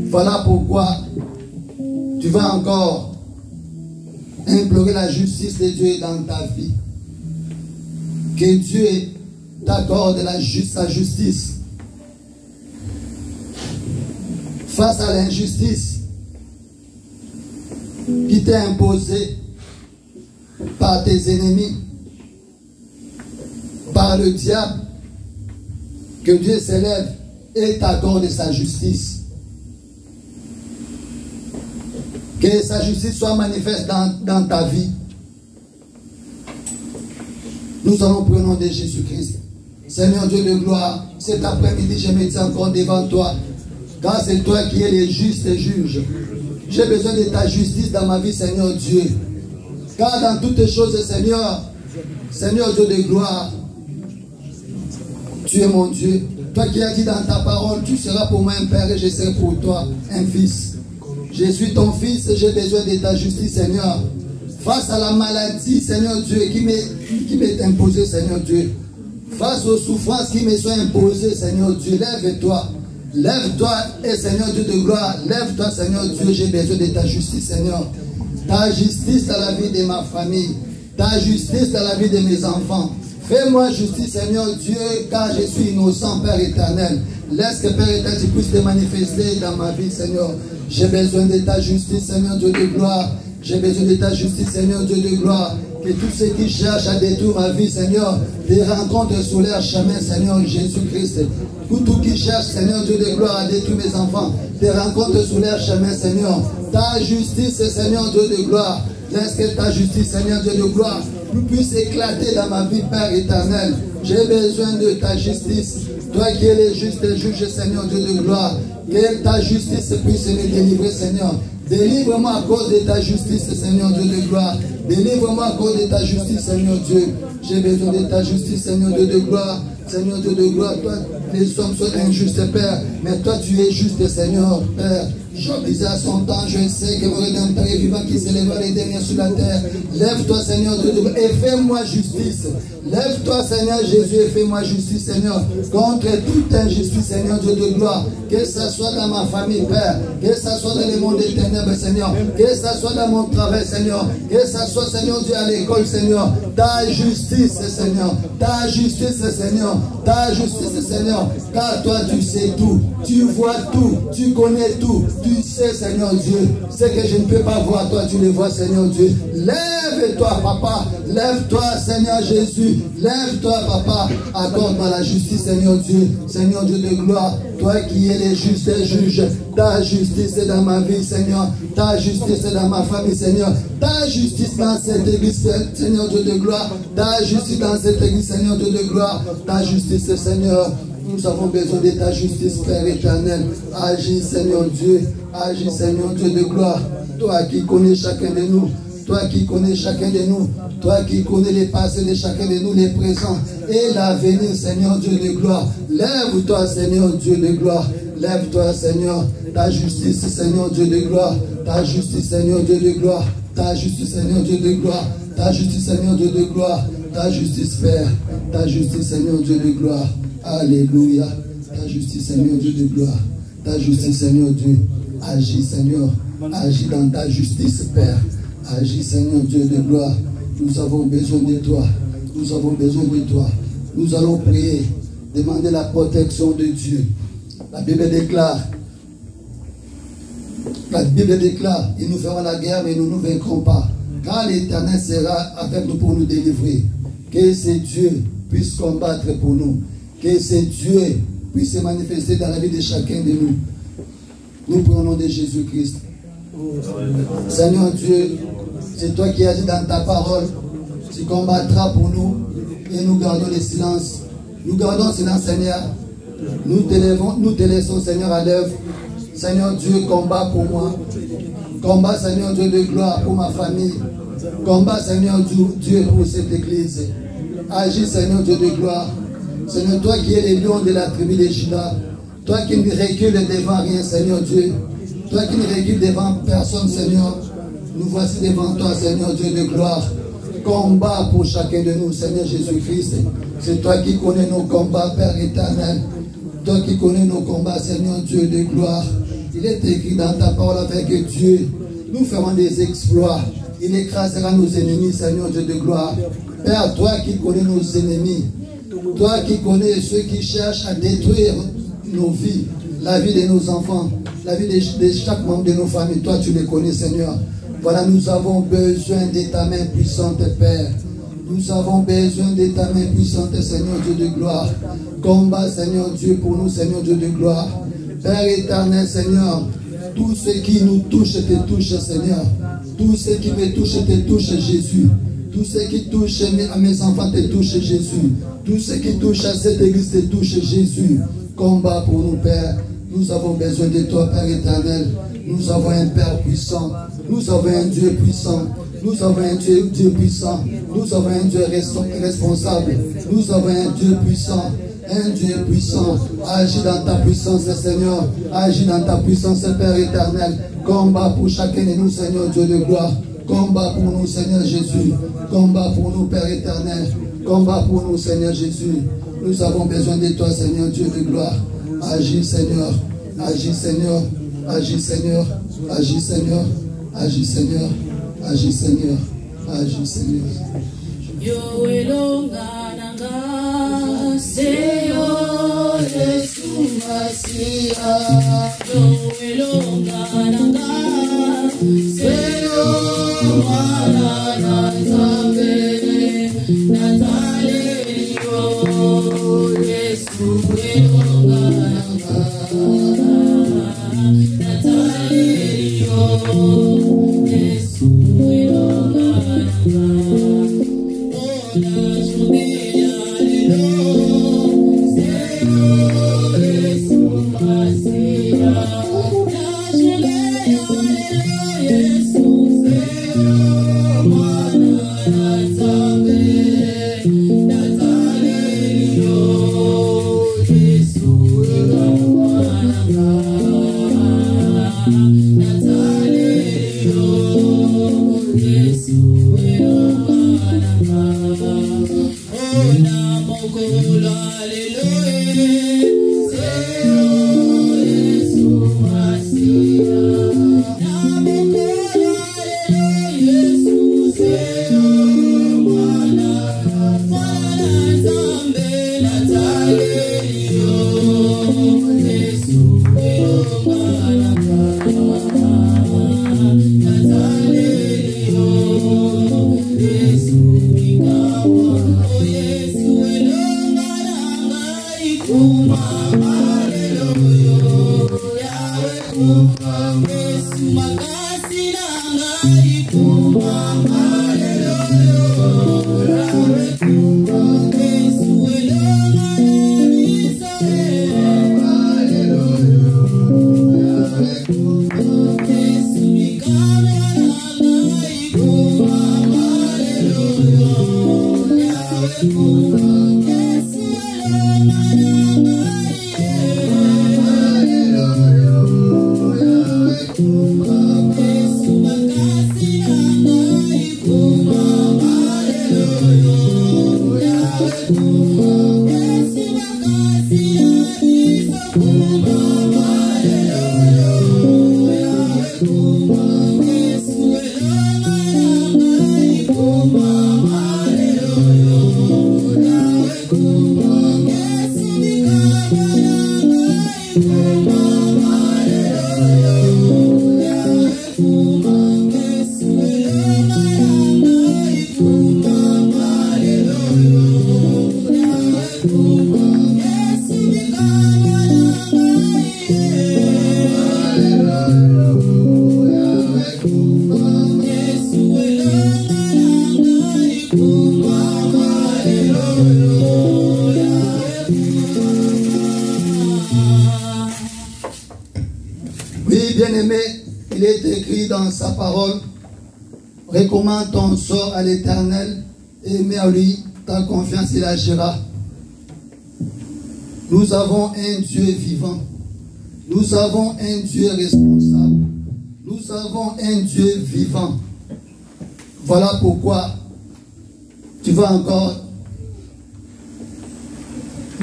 Voilà pourquoi tu vas encore implorer la justice de Dieu dans ta vie. Que Dieu t'accorde sa justice face à l'injustice qui t'est imposée par tes ennemis, par le diable. Que Dieu s'élève et t'accorde sa justice. Que sa justice soit manifeste dans ta vie. Nous allons prier au nom de Jésus-Christ. Seigneur Dieu de gloire, cet après-midi, je me tiens encore devant toi. Car c'est toi qui es le juste juge. J'ai besoin de ta justice dans ma vie, Seigneur Dieu. Car dans toutes choses, Seigneur Dieu de gloire, tu es mon Dieu. Toi qui as dit dans ta parole, tu seras pour moi un père et je serai pour toi un fils. Je suis ton fils et j'ai besoin de ta justice, Seigneur. Face à la maladie, Seigneur Dieu, qui m'est imposée, Seigneur Dieu. Face aux souffrances qui me sont imposées, Seigneur Dieu, lève-toi. Lève-toi, et Seigneur Dieu de gloire, lève-toi, Seigneur Dieu, j'ai besoin de ta justice, Seigneur. Ta justice dans la vie de ma famille, ta justice dans la vie de mes enfants. Fais-moi justice, Seigneur Dieu, car je suis innocent, Père éternel. Laisse que, Père éternel, tu puisses te manifester dans ma vie, Seigneur. J'ai besoin de ta justice, Seigneur Dieu de gloire. J'ai besoin de ta justice, Seigneur Dieu de gloire. Que tous ceux qui cherchent à détruire ma vie, Seigneur, te rencontrent sur leur chemin, Seigneur Jésus-Christ. Tout qui cherche, Seigneur Dieu de gloire, à détruire mes enfants, te rencontrent sur leur chemin, Seigneur. Ta justice, Seigneur Dieu de gloire. Laisse que ta justice, Seigneur Dieu de gloire, puisse éclater dans ma vie, Père éternel. J'ai besoin de ta justice. Toi qui es le juste juge, Seigneur Dieu de gloire. Que ta justice puisse me délivrer, Seigneur. Délivre-moi à cause de ta justice, Seigneur Dieu de gloire. Délivre-moi à cause de ta justice, Seigneur Dieu. J'ai besoin de ta justice, Seigneur Dieu de gloire. Seigneur Dieu de gloire, toi, les hommes sont injustes, Père. Mais toi, tu es juste, Seigneur, Père. Job disait à son temps, je sais que mon Rédempteur est vivant qui s'élèvera les derniers sur la terre. Lève-toi, Seigneur Dieu de gloire, et fais-moi justice. Lève-toi, Seigneur Jésus, et fais-moi justice, Seigneur. Contre toute injustice, Seigneur Dieu de gloire. Que ce soit dans ma famille, Père. Que ce soit dans le monde des ténèbres, Seigneur. Que ce soit dans mon travail, Seigneur. Que ce soit, Seigneur Dieu, à l'école, Seigneur. Ta justice, Seigneur. Ta justice, Seigneur. Ta justice, Seigneur. Car toi, tu sais tout. Tu vois tout. Tu connais tout. Tu sais, Seigneur Dieu. Ce que je ne peux pas voir, toi, tu le vois, Seigneur Dieu. Lève-toi, Papa. Lève-toi, Seigneur Jésus. Lève-toi, Papa. Accorde-moi la justice, Seigneur Dieu. Seigneur Dieu de gloire. Toi qui es le juste juge. Ta justice est dans ma vie, Seigneur. Ta justice est dans ma famille, Seigneur. Ta justice dans cette église, Seigneur Dieu de gloire. Ta justice dans cette église, Seigneur Dieu de gloire. Ta justice, Seigneur. Nous avons besoin de ta justice, Père éternel. Agis, Seigneur Dieu. Agis, Seigneur Dieu de gloire. Toi qui connais chacun de nous. Toi qui connais chacun de nous. Toi qui connais les passés de chacun de nous, les présents et l'avenir, Seigneur Dieu de gloire. Lève-toi, Seigneur Dieu de gloire. Lève-toi, Seigneur. Ta justice, Seigneur Dieu de gloire. Ta justice, Seigneur Dieu de gloire. Ta justice, Seigneur Dieu de gloire. Ta justice, Seigneur Dieu de gloire. Ta justice, Père. Ta justice, Seigneur Dieu de gloire. Alléluia. Ta justice, Seigneur Dieu de gloire. Ta justice, Seigneur Dieu. Agis, Seigneur. Agis dans ta justice, Père. Agis, Seigneur Dieu de gloire. Nous avons besoin de toi. Nous avons besoin de toi. Nous allons prier. Demander la protection de Dieu. La Bible déclare. La Bible déclare. Ils nous feront la guerre, mais nous ne nous vaincrons pas. Car l'Éternel sera avec nous pour nous délivrer. Que ce Dieu puisse combattre pour nous. Que ce Dieu puisse se manifester dans la vie de chacun de nous. Nous prions au nom de Jésus-Christ. Seigneur Dieu, c'est toi qui as dit dans ta parole, tu combattras pour nous et nous gardons le silence. Nous gardons le silence, Seigneur. Nous te laissons, Seigneur, à l'œuvre. Seigneur Dieu, combat pour moi. Combat, Seigneur Dieu de gloire, pour ma famille. Combat, Seigneur Dieu, pour cette église. Agis, Seigneur Dieu de gloire. Seigneur, toi qui es le lion de la tribu de Juda. Toi qui ne recules devant rien, Seigneur Dieu. Toi qui ne recules devant personne, Seigneur. Nous voici devant toi, Seigneur Dieu de gloire. Combat pour chacun de nous, Seigneur Jésus-Christ. C'est toi qui connais nos combats, Père éternel. Toi qui connais nos combats, Seigneur Dieu de gloire. Il est écrit dans ta parole avec Dieu. Nous ferons des exploits. Il écrasera nos ennemis, Seigneur Dieu de gloire. Père, toi qui connais nos ennemis. Toi qui connais ceux qui cherchent à détruire nos vies, la vie de nos enfants, la vie de chaque membre de nos familles. Toi, tu les connais, Seigneur. Voilà, nous avons besoin de ta main puissante, Père. Nous avons besoin de ta main puissante, Seigneur Dieu de gloire. Combat, Seigneur Dieu, pour nous, Seigneur Dieu de gloire. Père éternel, Seigneur, tout ce qui nous touche, te touche, Seigneur. Tout ce qui me touche, te touche, Jésus. Tout ce qui touche à mes enfants, te touche, Jésus. Tout ce qui touche à cette église, te touche, Jésus. Combat pour nous, Père. Nous avons besoin de toi, Père éternel. Nous avons un Père puissant. Nous avons un Dieu puissant. Nous avons un Dieu puissant. Nous avons un Dieu responsable. Nous avons un Dieu puissant. Un Dieu puissant. Agis dans ta puissance, Seigneur. Agis dans ta puissance, Père éternel. Combat pour chacun de nous, Seigneur Dieu de gloire. Combat pour nous, Seigneur Jésus. Combat pour nous, Père éternel. Combat pour nous, Seigneur Jésus. Nous avons besoin de toi, Seigneur Dieu de gloire. Agis, Seigneur. Agis, Seigneur. Agis, Seigneur. Agis, Seigneur. Agis, Seigneur. Agis, Seigneur. Agis, Seigneur. Yo elongananga seyo Yesu Masia. Yo elongananga seyo Mwana Nzambe Natalelio Yesu elongananga Natalelio Yesu elongananga. Sa parole, recommande ton sort à l'Éternel et mets en lui ta confiance, il agira. Nous avons un Dieu vivant, nous avons un Dieu responsable, nous avons un Dieu vivant. Voilà pourquoi tu vas encore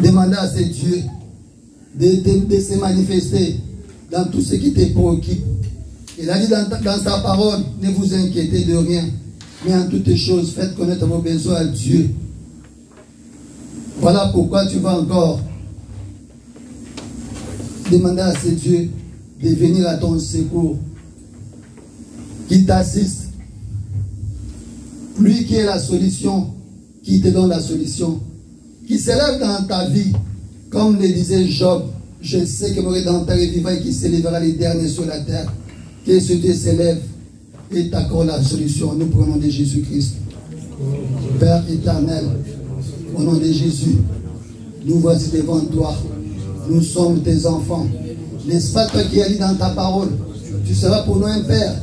demander à ce Dieu de se manifester dans tout ce qui te préoccupe. Il a dit dans sa parole, ne vous inquiétez de rien, mais en toutes choses, faites connaître vos besoins à Dieu. Voilà pourquoi tu vas encore demander à ce Dieu de venir à ton secours, qui t'assiste. Lui qui est la solution, qui te donne la solution, qui s'élève dans ta vie, comme le disait Job, je sais que mon Rédempteur est vivant et qui s'élèvera les derniers sur la terre. Que ce Dieu s'élève et t'accorde la solution. Nous prenons de Jésus-Christ. Père éternel, au nom de Jésus, nous voici devant toi. Nous sommes tes enfants. N'est-ce pas toi qui as dit dans ta parole, tu seras pour nous un père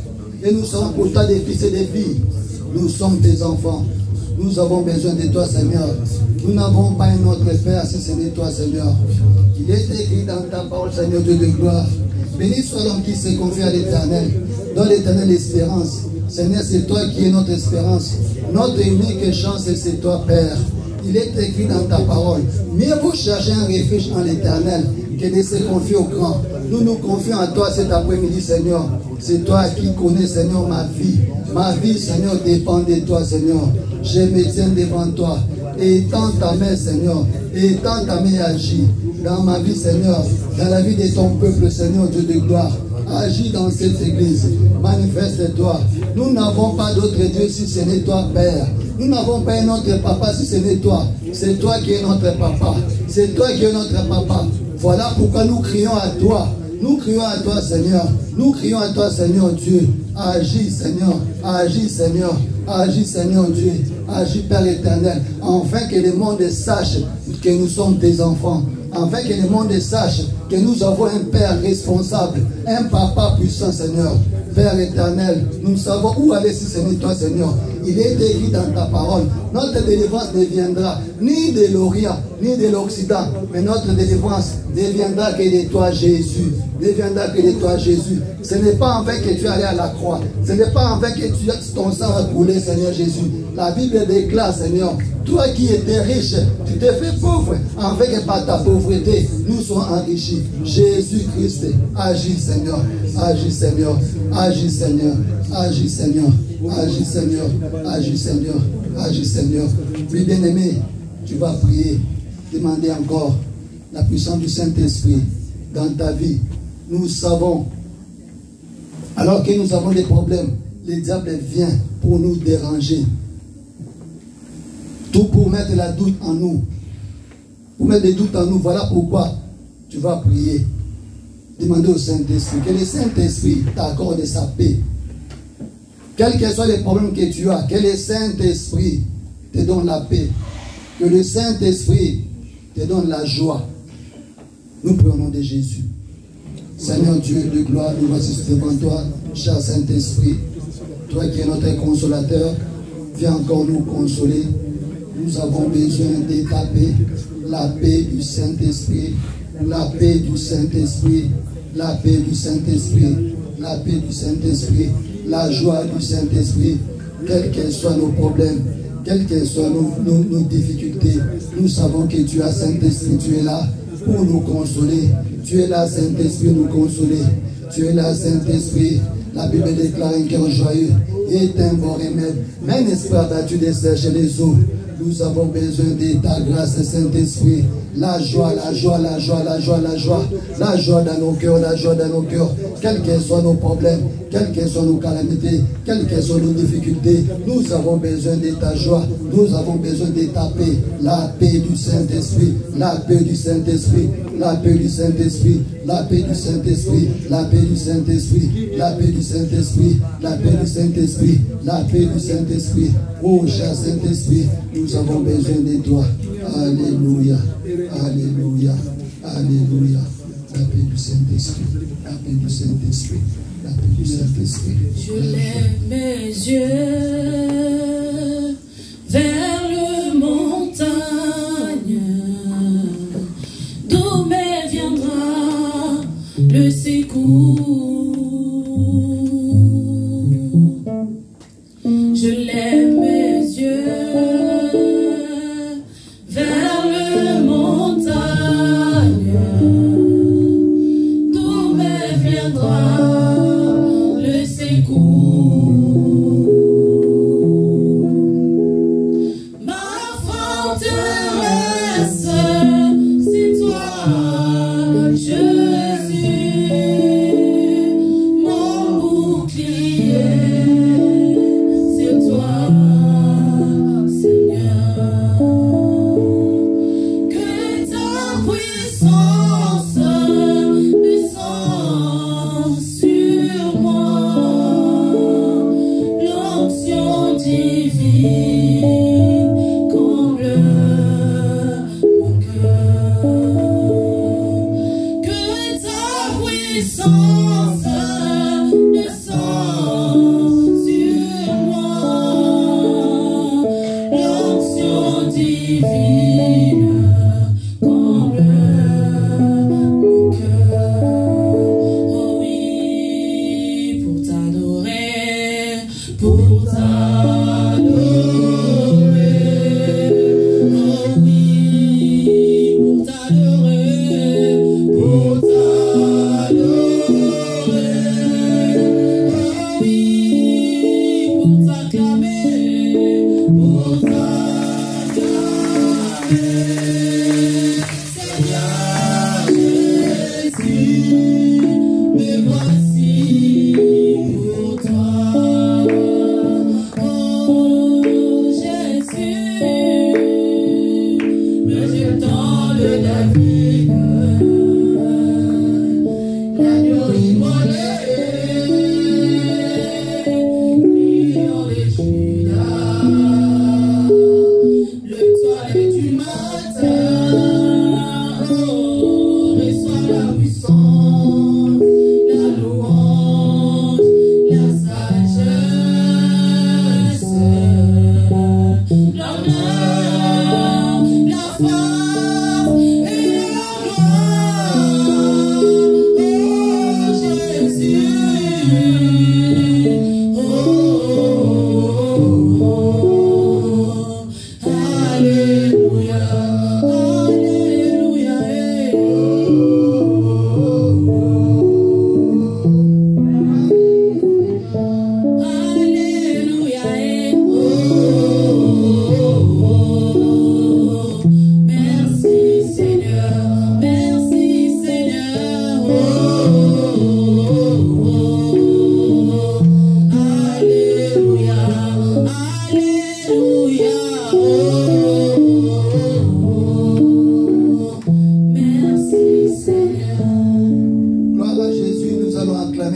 et nous serons pour toi des fils et des filles. Nous sommes tes enfants. Nous avons besoin de toi, Seigneur. Nous n'avons pas un autre Père si ce n'est toi, Seigneur. Il est écrit dans ta parole, Seigneur Dieu de gloire. Béni soit l'homme qui se confie à l'Éternel, dans l'Éternel espérance. Seigneur, c'est toi qui es notre espérance. Notre unique chance, c'est toi, Père. Il est écrit dans ta parole. Mieux vaut chercher un refuge en l'Éternel que de se confier au grand. Nous nous confions à toi cet après-midi, Seigneur. C'est toi qui connais, Seigneur, ma vie. Ma vie, Seigneur, dépend de toi, Seigneur. Je me tiens devant toi. Étends ta main, Seigneur. Étends ta main et agis dans ma vie, Seigneur. Dans la vie de ton peuple, Seigneur, Dieu de gloire. Agis dans cette église. Manifeste-toi. Nous n'avons pas d'autre Dieu si ce n'est toi, Père. Nous n'avons pas un autre papa si ce n'est toi. C'est toi qui es notre papa. C'est toi qui es notre papa. Voilà pourquoi nous crions à toi. Nous crions à toi, Seigneur. Nous crions à toi, Seigneur Dieu. Agis, Seigneur. Agis, Seigneur. Agis, Seigneur Dieu. Agis, Père éternel. Afin que le monde sache que nous sommes tes enfants. Afin que le monde sache que nous avons un Père responsable. Un Papa puissant, Seigneur. Père éternel, nous savons où aller si ce n'est toi, Seigneur. Il est écrit dans ta parole. Notre délivrance ne viendra ni de l'Orient, ni de l'Occident. Mais notre délivrance ne viendra que de toi, Jésus. Ne viendra que de toi, Jésus. Ce n'est pas en vain que tu es allé à la croix. Ce n'est pas en vain que ton sang a coulé, Seigneur Jésus. La Bible déclare, Seigneur, toi qui étais riche, tu t'es fait pauvre, afin que par ta pauvreté, nous soyons enrichis. Jésus-Christ, agis, Seigneur. Agis, Seigneur. Agis, Seigneur. Agis, Seigneur. Agis, Seigneur. Agis, Seigneur. Agis, Seigneur. Oui, bien-aimé, tu vas prier. Demander encore la puissance du Saint-Esprit dans ta vie. Nous savons, alors que nous avons des problèmes, le diable vient pour nous déranger. Tout pour mettre la doute en nous. Pour mettre des doutes en nous. Voilà pourquoi tu vas prier. Demander au Saint-Esprit. Que le Saint-Esprit t'accorde sa paix. Quels que soient les problèmes que tu as, que le Saint-Esprit te donne la paix. Que le Saint-Esprit te donne la joie. Nous prions au nom de Jésus. Seigneur Dieu de gloire, nous voici devant toi, cher Saint-Esprit. Toi qui es notre consolateur, viens encore nous consoler. Nous avons besoin de ta paix, la paix du Saint-Esprit, la paix du Saint-Esprit, la paix du Saint-Esprit, la paix du Saint-Esprit, la joie du Saint-Esprit, quels que soient nos problèmes, quelles que soient nos difficultés. Nous savons que tu as Saint-Esprit, tu es là pour nous consoler. Tu es là, Saint-Esprit, nous consoler. Tu es là, Saint-Esprit. La Bible déclare un cœur joyeux est un bon remède. Mais un esprit abattu desséche les eaux. Nous avons besoin de ta grâce, Saint-Esprit. La joie, la joie, la joie, la joie, la joie. La joie dans nos cœurs, la joie dans nos cœurs. Quels que soient nos problèmes, quelles que soient nos calamités, quelles que soient nos difficultés, nous avons besoin de ta joie. Nous avons besoin de ta paix. La paix du Saint-Esprit. La paix du Saint-Esprit. La paix du Saint-Esprit. La paix du Saint-Esprit. La paix du Saint-Esprit. La paix du Saint-Esprit. La paix du Saint-Esprit. La paix du Saint-Esprit. Oh, cher Saint-Esprit, nous avons besoin de toi. Alléluia. Alléluia. Alléluia. La paix du Saint-Esprit. La paix du Saint-Esprit. La paix du Saint-Esprit. Je lève mes yeux vers le montagne, d'où me viendra le secours. Je lève mes yeux vers le montagne, d'où me viendra le secours. Ma forteresse, c'est toi, Jésus, mon bouclier, c'est toi, Seigneur. Que ta puissance descende sur moi, l'onction divine comble mon cœur. Que ta puissance descende sur moi, l'onction divine comble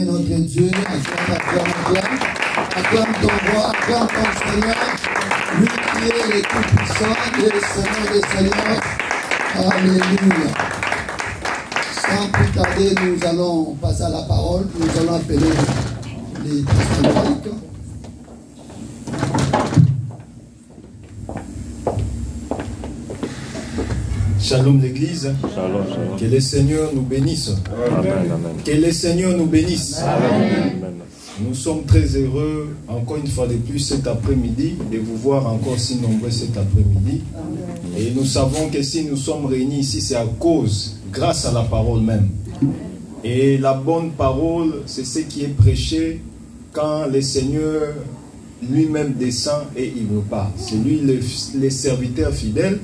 acclamer notre Dieu. Acclame ton roi, acclame ton Seigneur. Lui qui est le Tout-Puissant et le Seigneur des Seigneurs. Alléluia. Sans plus tarder, nous allons passer à la parole. Nous allons appeler les testimonies. Shalom l'église. Shalom, shalom. Que le Seigneur nous bénisse. Amen, amen. Que le Seigneur nous bénisse. Amen. Nous sommes très heureux, encore une fois de plus cet après-midi, de vous voir encore si nombreux cet après-midi. Et nous savons que si nous sommes réunis ici, c'est à cause, grâce à la parole même. Et la bonne parole, c'est ce qui est prêché quand le Seigneur lui-même descend et il nous parle. C'est lui le serviteur fidèle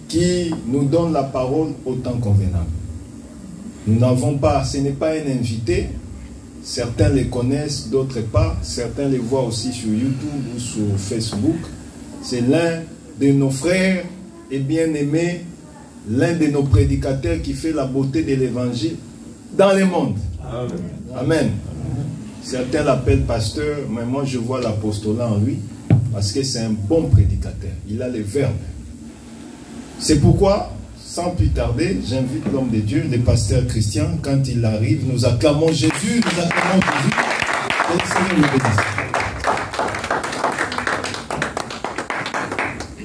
qui nous donne la parole au temps convenable. Nous n'avons pas, ce n'est pas un invité. Certains les connaissent, d'autres pas. Certains les voient aussi sur YouTube ou sur Facebook. C'est l'un de nos frères et bien-aimés, l'un de nos prédicateurs qui fait la beauté de l'évangile dans le monde. Amen. Amen. Certains l'appellent pasteur, mais moi je vois l'apostolat en lui parce que c'est un bon prédicateur. Il a les verbes. C'est pourquoi, sans plus tarder, j'invite l'homme de Dieu, le pasteur Christian, quand il arrive, nous acclamons Jésus, nous acclamons Jésus. Que le Seigneur nous bénisse.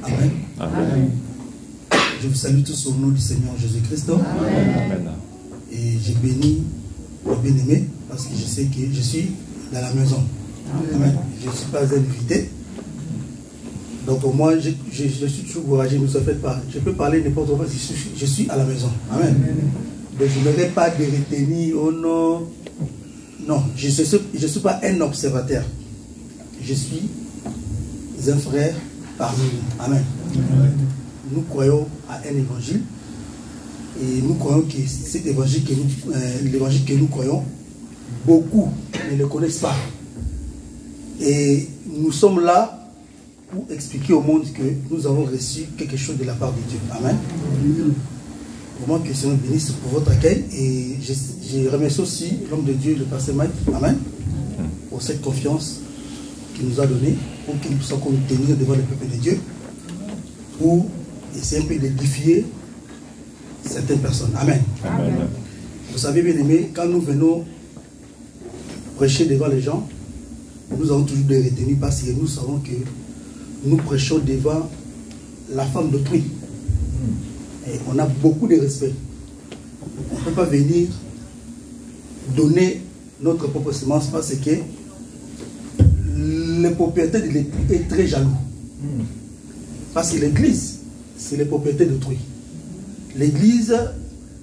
Amen. Amen. Je vous salue tous au nom du Seigneur Jésus-Christ. Amen. Et j'ai béni le bien-aimé parce que je sais que je suis dans la maison. Amen. Je ne suis pas invité. Donc pour moi, je suis toujours courageux, ne vous en faites pas. Je peux parler n'importe quoi, je suis à la maison. Amen. Donc je n'aurai pas de retenir, oh non. Non, je ne suis pas un observateur. Je suis un frère parmi nous. Amen. Nous croyons à un évangile. Et nous croyons que cet évangile l'évangile que nous croyons, beaucoup ne le connaissent pas. Et nous sommes là pour expliquer au monde que nous avons reçu quelque chose de la part de Dieu. Amen. Vraiment que le Seigneur bénisse pour votre accueil. Et je remercie aussi l'homme de Dieu, le pasteur Mike. Amen. Pour cette confiance qu'il nous a donnée, pour qu'il puisse encore nous tenir devant le peuple de Dieu, pour essayer un peu d'édifier certaines personnes. Amen. Amen. Vous savez, bien aimé, quand nous venons prêcher devant les gens, nous avons toujours des retenues parce que nous savons que nous prêchons devant la femme d'autrui. Et on a beaucoup de respect. On ne peut pas venir donner notre propre semence parce que le propriétaire de l'église est très jaloux. Parce que l'église, c'est le propriétaire d'autrui. L'église,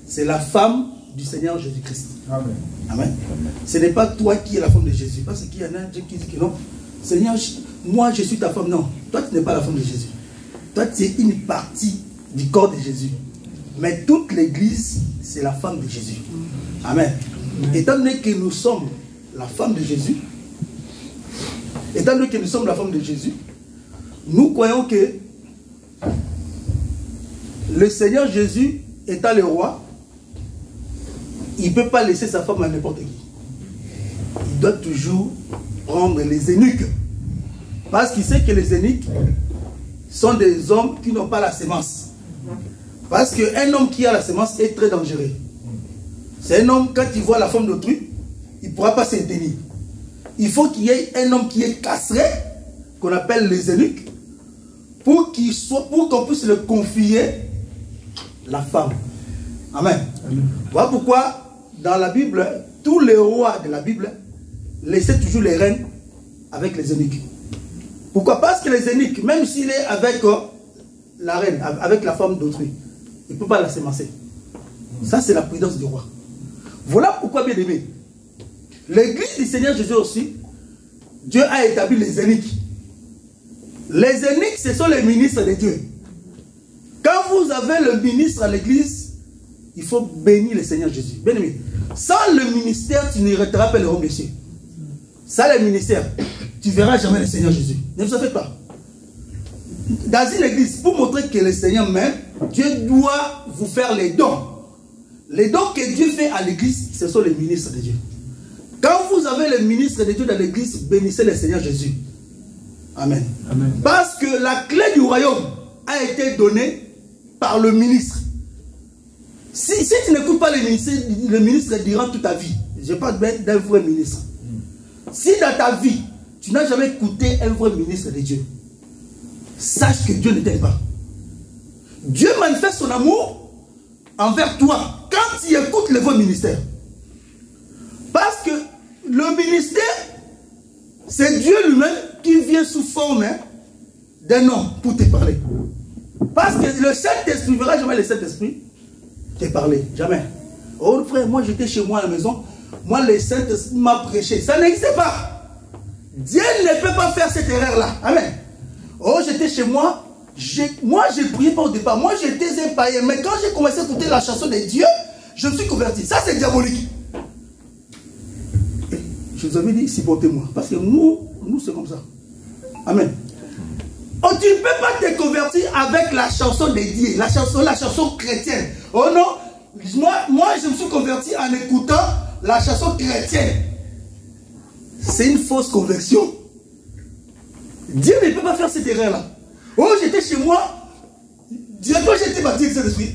c'est la femme du Seigneur Jésus-Christ. Amen. Amen. Ce n'est pas toi qui es la femme de Jésus. Parce qu'il y en a un qui dit que non, Seigneur, moi je suis ta femme. Non, toi tu n'es pas la femme de Jésus. Toi tu es une partie du corps de Jésus. Mais toute l'église, c'est la femme de Jésus. Amen. Étant donné que nous sommes la femme de Jésus, nous croyons que le Seigneur Jésus étant le roi, il ne peut pas laisser sa femme à n'importe qui. Il doit toujours prendre les eunuques. Parce qu'il sait que les eunuques sont des hommes qui n'ont pas la sémence. Parce qu'un homme qui a la sémence est très dangereux. C'est un homme, quand il voit la femme d'autrui, il ne pourra pas s'en tenir. Il faut qu'il y ait un homme qui est castré, qu'on appelle les eunuques, pour qu'on puisse le confier la femme. Amen. Voilà pourquoi dans la Bible, tous les rois de la Bible laissaient toujours les reines avec les eunuques. Pourquoi? Parce que les eunuques, même s'il est avec la reine, avec la femme d'autrui, il ne peut pas la sémencer. Ça, c'est la prudence du roi. Voilà pourquoi, bien aimé, l'église du Seigneur Jésus aussi, Dieu a établi les eunuques. Les eunuques, ce sont les ministres de Dieu. Quand vous avez le ministre à l'église, il faut bénir le Seigneur Jésus. Bien aimé, sans le ministère, tu n'hériteras pas le royaume des cieux. Sans le ministère, tu ne verras jamais le Seigneur Jésus. Ne vous en faites pas. Dans une église, pour montrer que le Seigneur m'aime, Dieu doit vous faire les dons. Les dons que Dieu fait à l'église, ce sont les ministres de Dieu. Quand avez le ministre de Dieu dans l'église, bénissez le Seigneur Jésus. Amen. Amen. Parce que la clé du royaume a été donnée par le ministre. Si tu n'écoutes pas le ministre durant toute ta vie, je parle d'un vrai ministre. Si dans ta vie, tu n'as jamais écouté un vrai ministre de Dieu, sache que Dieu ne t'aime pas. Dieu manifeste son amour envers toi quand tu écoutes le vrai ministère. Parce que le ministère, c'est Dieu lui-même qui vient sous forme d'un homme pour te parler. Parce que le Saint-Esprit, ne verra jamais le Saint-Esprit te parler. Jamais. Oh frère, moi j'étais chez moi à la maison, moi le Saint-Esprit m'a prêché. Ça n'existe pas. Dieu ne peut pas faire cette erreur-là. Amen. Oh, j'étais chez moi. Moi, je ne priais pas au départ. Moi, j'étais un païen. Mais quand j'ai commencé à écouter la chanson de Dieu, je me suis converti. Ça, c'est diabolique. Et je vous avais dit, supportez-moi. Parce que nous c'est comme ça. Amen. Oh, tu ne peux pas te convertir avec la chanson de Dieu. La chanson chrétienne. Oh non. Moi, je me suis converti en écoutant la chanson chrétienne. C'est une fausse conversion. Dieu ne peut pas faire cette erreur-là. Oh, j'étais chez moi. Dieu, quand j'étais baptisé avec Saint-Esprit,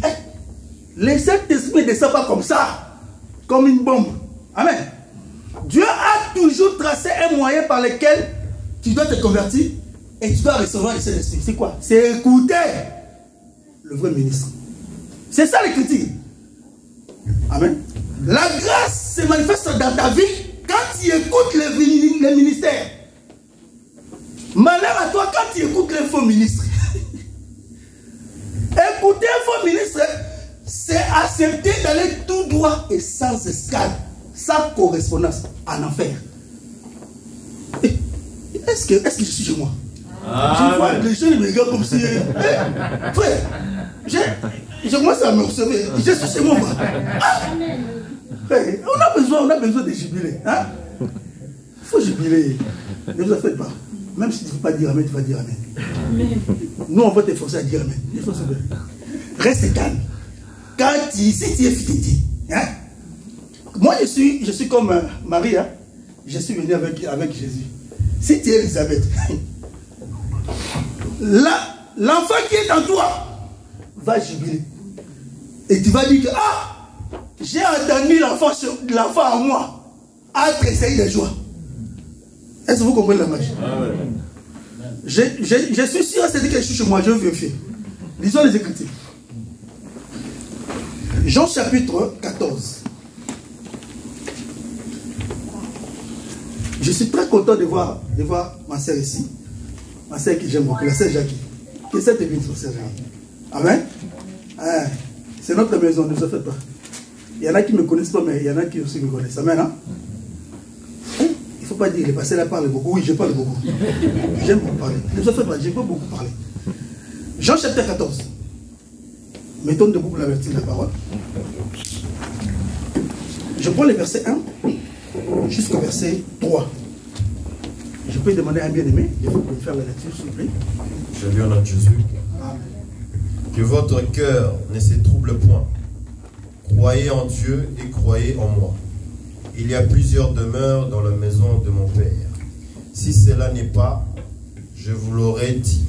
le Saint-Esprit ne descend pas comme ça, comme une bombe. Amen. Dieu a toujours tracé un moyen par lequel tu dois te convertir et tu dois recevoir le Saint-Esprit. C'est quoi? C'est écouter le vrai ministre. C'est ça l'écriture. Amen. La grâce se manifeste dans ta vie quand tu écoutes le ministère. Malheur à toi quand tu écoutes le faux ministre. Écouter un faux ministre, c'est accepter d'aller tout droit et sans escale, sans correspondance en enfer. Est-ce que je suis chez moi? Je vois les gens me regardent comme si... frère, je commence à me recevoir. Je suis chez moi. Frère, on a besoin de jubiler. Hein? Il faut jubiler. Ne vous en faites pas. Même si tu ne veux pas dire Amen, tu vas dire Amen. Amen. Nous, on va te forcer à dire Amen. Reste calme. Si tu es fidèle, hein? Moi, je suis comme Marie. Hein? Je suis venu avec Jésus. Si tu es Elisabeth, l'enfant qui est en toi va jubiler. Et tu vas dire que, j'ai entendu l'enfant en moi à tressaillir de joie. Est-ce que vous comprenez la magie? Je suis sûr, c'est-à-dire que je suis chez moi, je vais vérifier. Lisons les Écritures. Jean chapitre 14. Je suis très content de voir ma sœur ici. Ma sœur que j'aime beaucoup, la sœur Jackie. Que ça te bénisse, ma sœur Jackie. Amen. C'est notre maison, ne vous en faites pas. Il y en a qui ne me connaissent pas, mais il y en a qui aussi me connaissent. Amen. Hein? Il ne faut pas dire, le pasteur là parle beaucoup. Oui, je parle beaucoup. J'aime beaucoup parler. Ne vous en faites pas, je peux beaucoup parler. Jean chapitre 14. Mettons debout pour l'avertir de la parole. Je prends le verset 1 jusqu'au verset 3. Je peux demander à un bien-aimé de faire la lecture, s'il vous plaît. Je lis en nom de Jésus. Amen. Que votre cœur ne se trouble point. Croyez en Dieu et croyez en moi. Il y a plusieurs demeures dans la maison de mon Père. Si cela n'est pas, je vous l'aurais dit.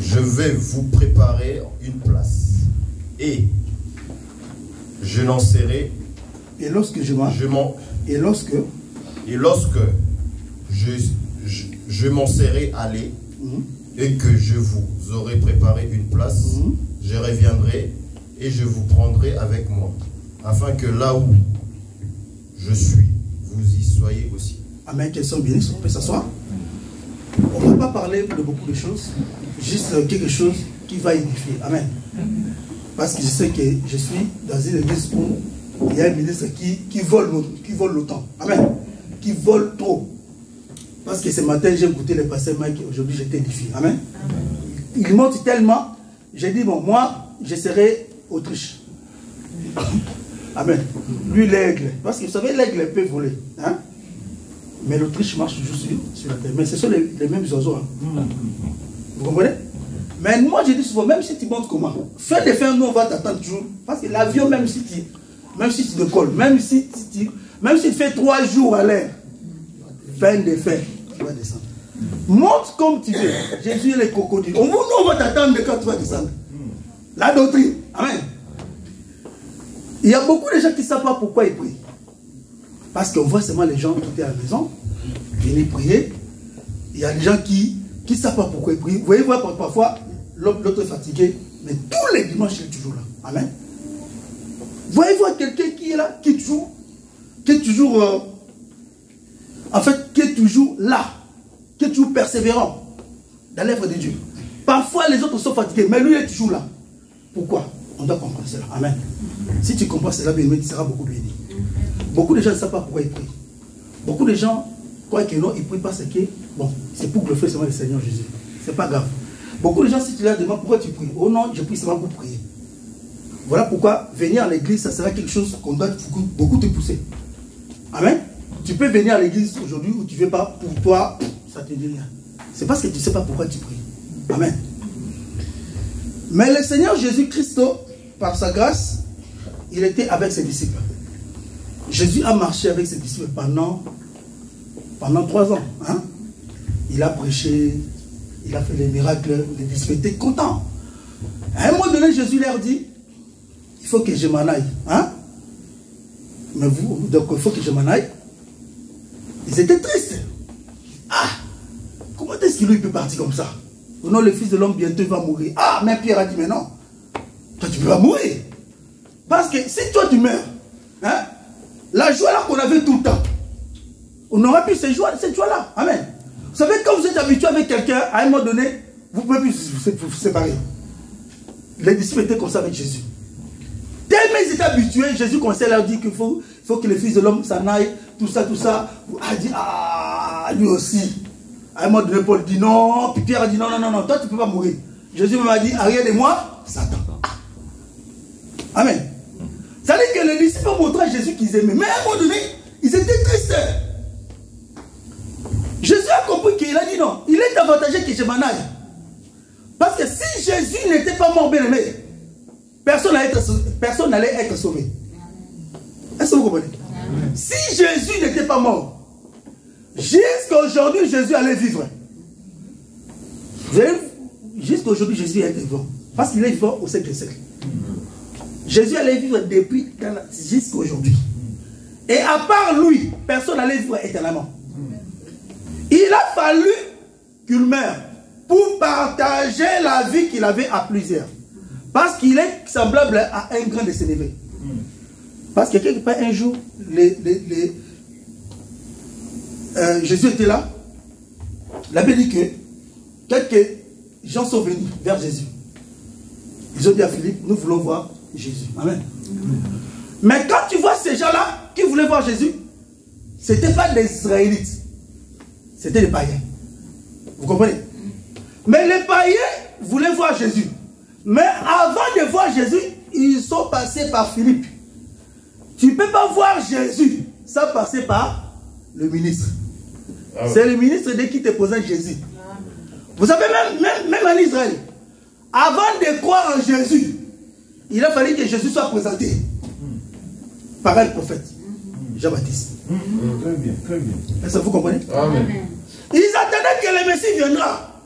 Je vais vous préparer une place. Et je n'en serai. Et lorsque je m'en serai allé et que je vous aurai préparé une place, je reviendrai et je vous prendrai avec moi, afin que là où je suis, vous y soyez aussi. Amen, qu'elles sont bénies, on peut s'asseoir. On ne va pas parler de beaucoup de choses, juste quelque chose qui va édifier. Amen. Parce que je sais que je suis dans une église où il y a un ministre qui vole le temps. Amen. Qui vole trop. Parce que ce matin, j'ai écouté le pasteur Mike, aujourd'hui j'étais édifié. Amen. Il monte tellement, j'ai dit, bon, moi, je serai Autriche. Amen. Lui, l'aigle. Parce que vous savez, l'aigle peut voler. Hein? Mais l'Autriche marche toujours sur la terre. Mais ce sont les mêmes oiseaux. Hein? Vous comprenez? Mais moi, je dis souvent, même si tu montes comment, nous, on va t'attendre toujours. Parce que l'avion, même si tu décolles, même si tu Même s'il fait 3 jours à l'air, fin de fin, tu vas descendre. Monte comme tu veux. Jésus est les crocodiles. On va t'attendre quand tu vas descendre. La doctrine. Amen. Il y a beaucoup de gens qui ne savent pas pourquoi ils prient. Parce qu'on voit seulement les gens tout à la maison, venir prier. Il y a des gens qui ne savent pas pourquoi ils prient. Vous voyez, parfois, l'autre est fatigué, mais tous les dimanches, il est toujours là. Amen. Voyez voir quelqu'un qui est là, qui est toujours là, qui est toujours persévérant dans l'œuvre de Dieu. Parfois, les autres sont fatigués, mais lui, il est toujours là. Pourquoi? On doit comprendre cela. Amen. Si tu comprends cela, bien, tu seras beaucoup béni. Beaucoup de gens ne savent pas pourquoi ils prient. Beaucoup de gens croient que non, ils prient parce que, bon, c'est pour glorifier seulement le Seigneur Jésus. C'est pas grave. Beaucoup de gens, si tu leur demandes pourquoi tu pries, oh non, je prie seulement pour prier. Voilà pourquoi venir à l'église, ça sera quelque chose qu'on doit beaucoup te pousser. Amen. Tu peux venir à l'église aujourd'hui ou tu ne veux pas, pour toi, ça ne te dit rien. C'est parce que tu ne sais pas pourquoi tu pries. Amen. Mais le Seigneur Jésus-Christ, par sa grâce, il était avec ses disciples. Jésus a marché avec ses disciples pendant 3 ans. Hein? Il a prêché, il a fait les miracles, les disciples étaient contents. À un moment donné, Jésus leur dit, il faut que je m'en aille. Hein? Mais vous, donc il faut que je m'en aille. Ils étaient tristes. Ah! Comment est-ce qu'il peut partir comme ça? Non, le Fils de l'homme bientôt va mourir. Ah, mais Pierre a dit, mais non. Toi, tu peux pas mourir. Parce que si toi, tu meurs, hein, la joie là qu'on avait tout le temps, on n'aura plus cette joie-là. Amen. Vous savez, quand vous êtes habitué avec quelqu'un, à un moment donné, vous ne pouvez plus vous séparer. Les disciples étaient comme ça avec Jésus. Tellement ils étaient habitués, Jésus commençait à leur dire qu'il faut que le Fils de l'homme s'en aille, tout ça. A dit, ah, lui aussi. À un moment donné, Paul dit non, puis Pierre a dit non, toi tu ne peux pas mourir. Jésus m'a dit, arrière de moi, Satan. Amen. Ça veut dire que les disciples ont montré à Jésus qu'ils aimaient. Mais à un moment donné, ils étaient tristes. Jésus a compris qu'il a dit non, il est avantagé que je m'en aille. Parce que si Jésus n'était pas mort, bien aimé, personne n'allait être sauvé. Est-ce que vous comprenez? Si Jésus n'était pas mort, jusqu'à aujourd'hui, Jésus allait vivre. Jusqu'à aujourd'hui, Jésus est vivant. Parce qu'il est vivant au siècle des siècles. Jésus allait vivre depuis jusqu'à aujourd'hui. Et à part lui, personne n'allait vivre éternellement. Il a fallu qu'il meure pour partager la vie qu'il avait à plusieurs. Parce qu'il est semblable à un grand de ses neveux. Parce que quelque part un jour, Jésus était là. La Bible dit que quelques gens sont venus vers Jésus. Ils ont dit à Philippe, nous voulons voir Jésus. Amen. Mais quand tu vois ces gens-là qui voulaient voir Jésus, ce n'étaient pas des Israélites. C'était des païens. Vous comprenez? Mais les païens voulaient voir Jésus. Mais avant de voir Jésus, ils sont passés par Philippe. Tu ne peux pas voir Jésus sans passer par le ministre. C'est le ministre qui te présente Jésus. Vous savez, même en Israël, avant de croire en Jésus, il a fallu que Jésus soit présenté par un prophète, Jean-Baptiste. Très bien, très bien. Est-ce que vous comprenez? Amen. Ils attendaient que le Messie viendra.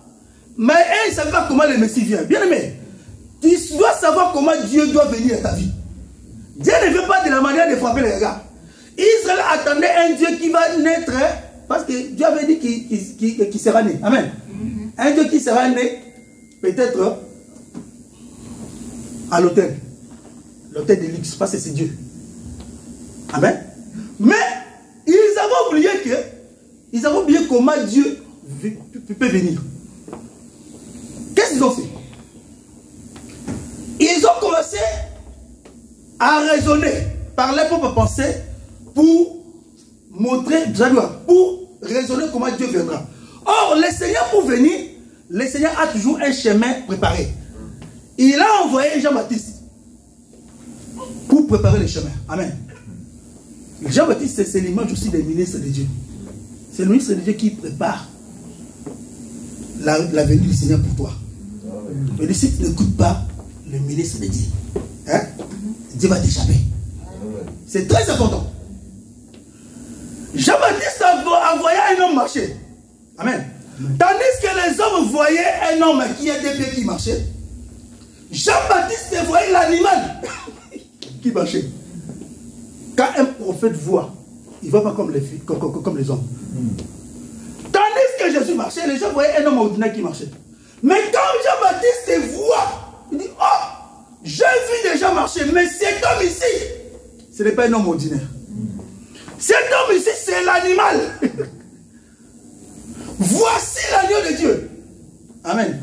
Mais eux, ils ne savaient pas comment le Messie vient. Bien aimé, tu dois savoir comment Dieu doit venir à ta vie. Dieu ne veut pas de la manière de frapper les gars. Israël attendait un Dieu qui va naître, parce que Dieu avait dit qu'il sera né. Amen. Un Dieu qui sera né, peut-être à l'autel. L'autel de luxe, parce que c'est Dieu. Amen. Mais ils avaient oublié comment Dieu peut venir. Qu'est-ce qu'ils ont fait? Ils ont commencé à raisonner par leur propre pensée pour montrer, pour raisonner comment Dieu viendra. Or, le Seigneur pour venir, le Seigneur a toujours un chemin préparé. Il a envoyé Jean-Baptiste pour préparer le chemin. Amen. Jean-Baptiste, c'est l'image aussi des ministres de Dieu. C'est le ministre de Dieu qui prépare la venue du Seigneur pour toi. Mais si tu n'écoutes pas le ministre de Dieu, hein, Dieu va t'échapper. C'est très important. Jean-Baptiste envoyait un homme marcher. Amen. Tandis que les hommes voyaient un homme qui a des pieds qui marchait, Jean-Baptiste voyait l'animal qui marchait. Quand un prophète voit, il ne voit pas comme les hommes. Tandis que Jésus marchait, les gens voyaient un homme ordinaire qui marchait. Mais quand Jean-Baptiste voit, il dit, oh, j'ai vu des gens marcher, mais cet homme ici, ce n'est pas un homme ordinaire. Cet homme ici, c'est l'animal. Voici l'agneau de Dieu. Amen.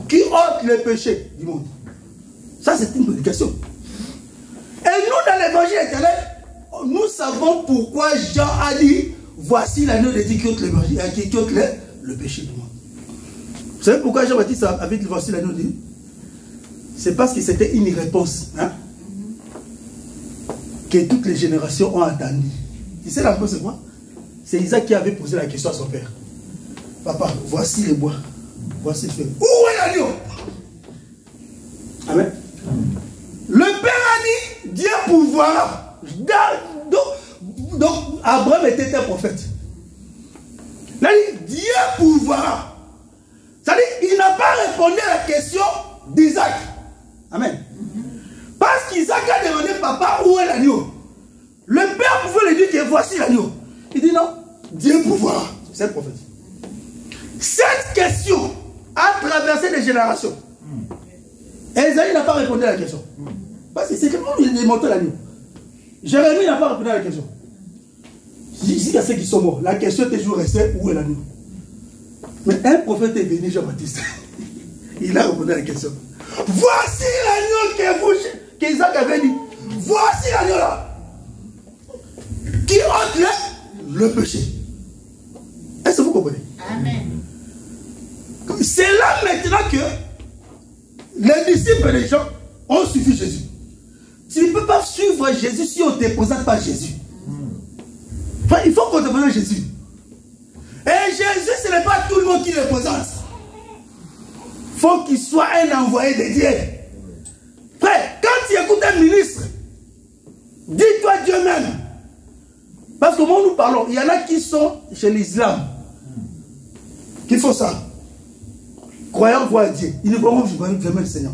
Qui ôte les péchés du monde. Ça, c'est une prédication. Et nous, dans l'évangile éternel, nous savons pourquoi Jean a dit, voici l'agneau de Dieu qui ôte le péché du monde. Vous savez pourquoi Jean-Baptiste avait dit, voici l'agneau de Dieu? C'est parce que c'était une réponse, hein, que toutes les générations ont attendu. Tu sais la réponse c'est quoi? C'est Isaac qui avait posé la question à son père. Papa, voici les bois. Voici le feu. Où est l'agneau? Amen. Le père a dit, Dieu pourvoira. Donc, Abraham était un prophète. Il a dit, Dieu pourvoira. C'est-à-dire, il n'a pas répondu à la question d'Isaac. Amen. Parce qu'Isaac a demandé, papa, où est l'agneau? Le père pouvait lui dire que voici l'agneau. Il dit non, Dieu pourvoira. C'est le prophète. Cette question a traversé des générations. Et Esaïe n'a pas répondu à la question. Parce que c'est que il est monté l'agneau. Jérémie n'a pas répondu à la question. Ici, il y a ceux qui sont morts. La question est toujours restée, où est l'agneau? Mais un prophète est venu, Jean-Baptiste. Il a répondu à la question. Voici l'agneau qu'Isaac avait dit. Voici l'agneau là. Qui ôte le péché. Est-ce que vous comprenez? Amen. C'est là maintenant que les disciples des gens ont suivi Jésus. Tu ne peux pas suivre Jésus si on ne te présente pas Jésus. Enfin, il faut qu'on te présente Jésus. Et Jésus, ce n'est pas tout le monde qui le présente. Il faut qu'il soit un envoyé de Dieu. Frère, quand tu écoutes un ministre, dis-toi Dieu même. Parce que moi nous parlons, il y en a qui sont chez l'islam, qui font ça. Croyant voir Dieu. Ils ne voient vraiment le Seigneur.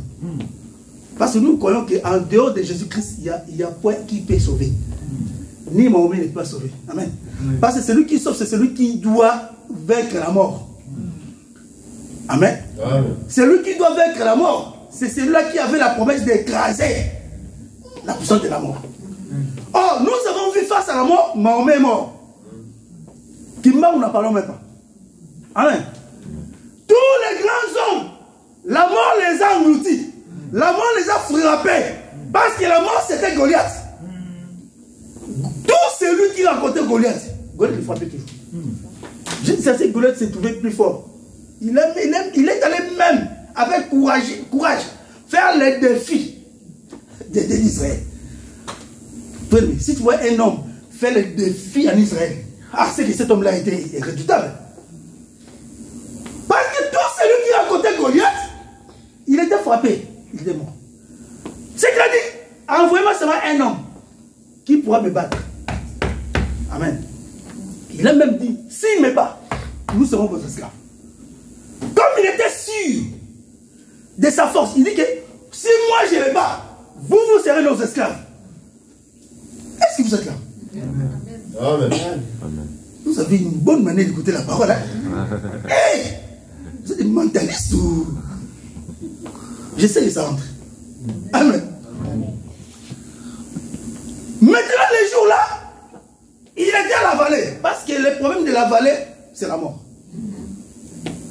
Parce que nous croyons qu'en dehors de Jésus-Christ, il y a point qui peut sauver. Ni Mahomet ne peut pas sauver. Amen. Parce que celui qui sauve, c'est celui qui doit vaincre la mort. Amen. Celui qui doit vaincre la mort, c'est celui-là qui avait la promesse d'écraser la puissance de la mort. Oh, nous avons vu face à la mort, Mahomet est mort. Kimba, nous n'en parlons même pas. Amen. Tous les grands hommes, la mort les a engloutis. La mort les a frappés. Parce que la mort, c'était Goliath. Tout celui qui rencontrait Goliath, Goliath le frappait toujours. Je ne sais si Goliath s'est trouvé plus fort. Il est allé même avec courage faire les défis d'Israël. Si tu vois un homme faire les défis en Israël, c'est que cet homme-là était redoutable. Parce que tout celui qui rencontrait Goliath, il était frappé, il était mort. C'est qu'il a dit, envoyez-moi seulement un homme qui pourra me battre. Amen. Il a même dit, s'il me bat, nous serons vos esclaves. Comme il était sûr de sa force, il dit que si moi je le bats, vous serez nos esclaves. Est-ce que vous êtes là? Amen. Vous avez une bonne manière d'écouter la parole. Hein? Hey, vous êtes des mentalistes ou... J'essaie de ça rentrer. Amen. Maintenant, les jours là, il était à la vallée. Parce que le problème de la vallée, c'est la mort.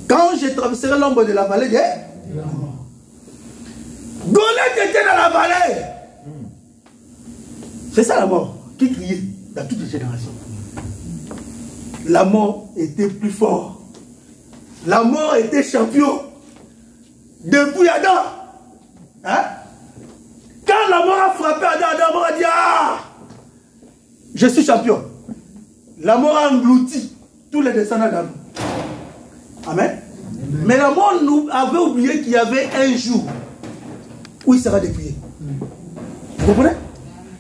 Quand je traverserai l'ombre de la vallée, la mort. Goliath était dans la vallée. C'est ça la mort qui criait dans toutes les générations. La mort était plus fort. La mort était champion. Depuis Adam. Hein? Quand la mort a frappé Adam, Adam a dit, ah, je suis champion. La mort a englouti tous les descendants d'Adam. Amen. Mais la mort nous avait oublié qu'il y avait un jour où il sera dépouillé. Vous comprenez?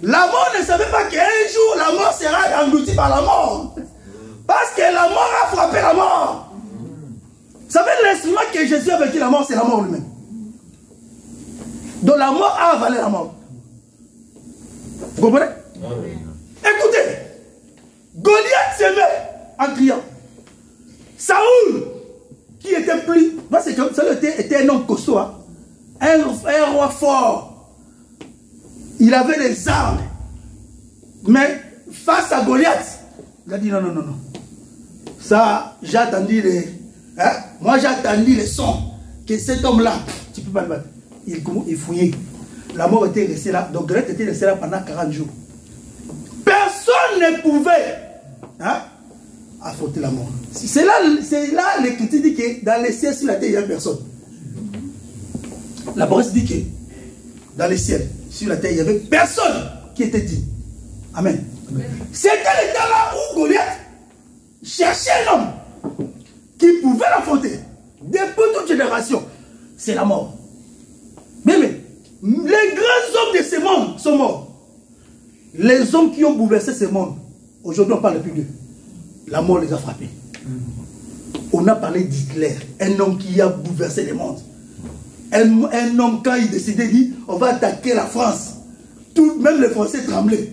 La mort ne savait pas qu'un jour la mort sera engloutie par la mort. Parce que la mort a frappé la mort. Vous savez, l'instrument que Jésus a vaincu la mort, c'est la mort lui-même. Donc la mort a avalé la mort. Vous comprenez? Écoutez, Goliath se met en criant. Saoul, qui était plus... Parce que Saoul était un homme costaud, hein? Un roi fort. Il avait les armes. Mais face à Goliath, il a dit non, non, non, non. Ça, j'ai attendu les... Hein? Moi, j'ai attendu les sons. Que cet homme-là, tu ne peux pas le battre. Il fouillait. La mort était restée là. Donc Goliath était resté là pendant 40 jours. Personne ne pouvait affronter la mort. C'est là l'Écriture dit que dans les ciels sur la terre, il n'y a personne. La parole dit que dans les ciels sur la terre, il n'y avait personne qui était dit. Amen. C'était le temps là où Goliath cherchait un homme qui pouvait l'affronter. Depuis toute génération, c'est la mort. Mais les grands hommes de ce monde sont morts. Les hommes qui ont bouleversé ce monde, aujourd'hui on ne parle plus d'eux. La mort les a frappés. On a parlé d'Hitler, un homme qui a bouleversé le monde. Un homme, quand il décidait, dit on va attaquer la France. Même les Français tremblaient.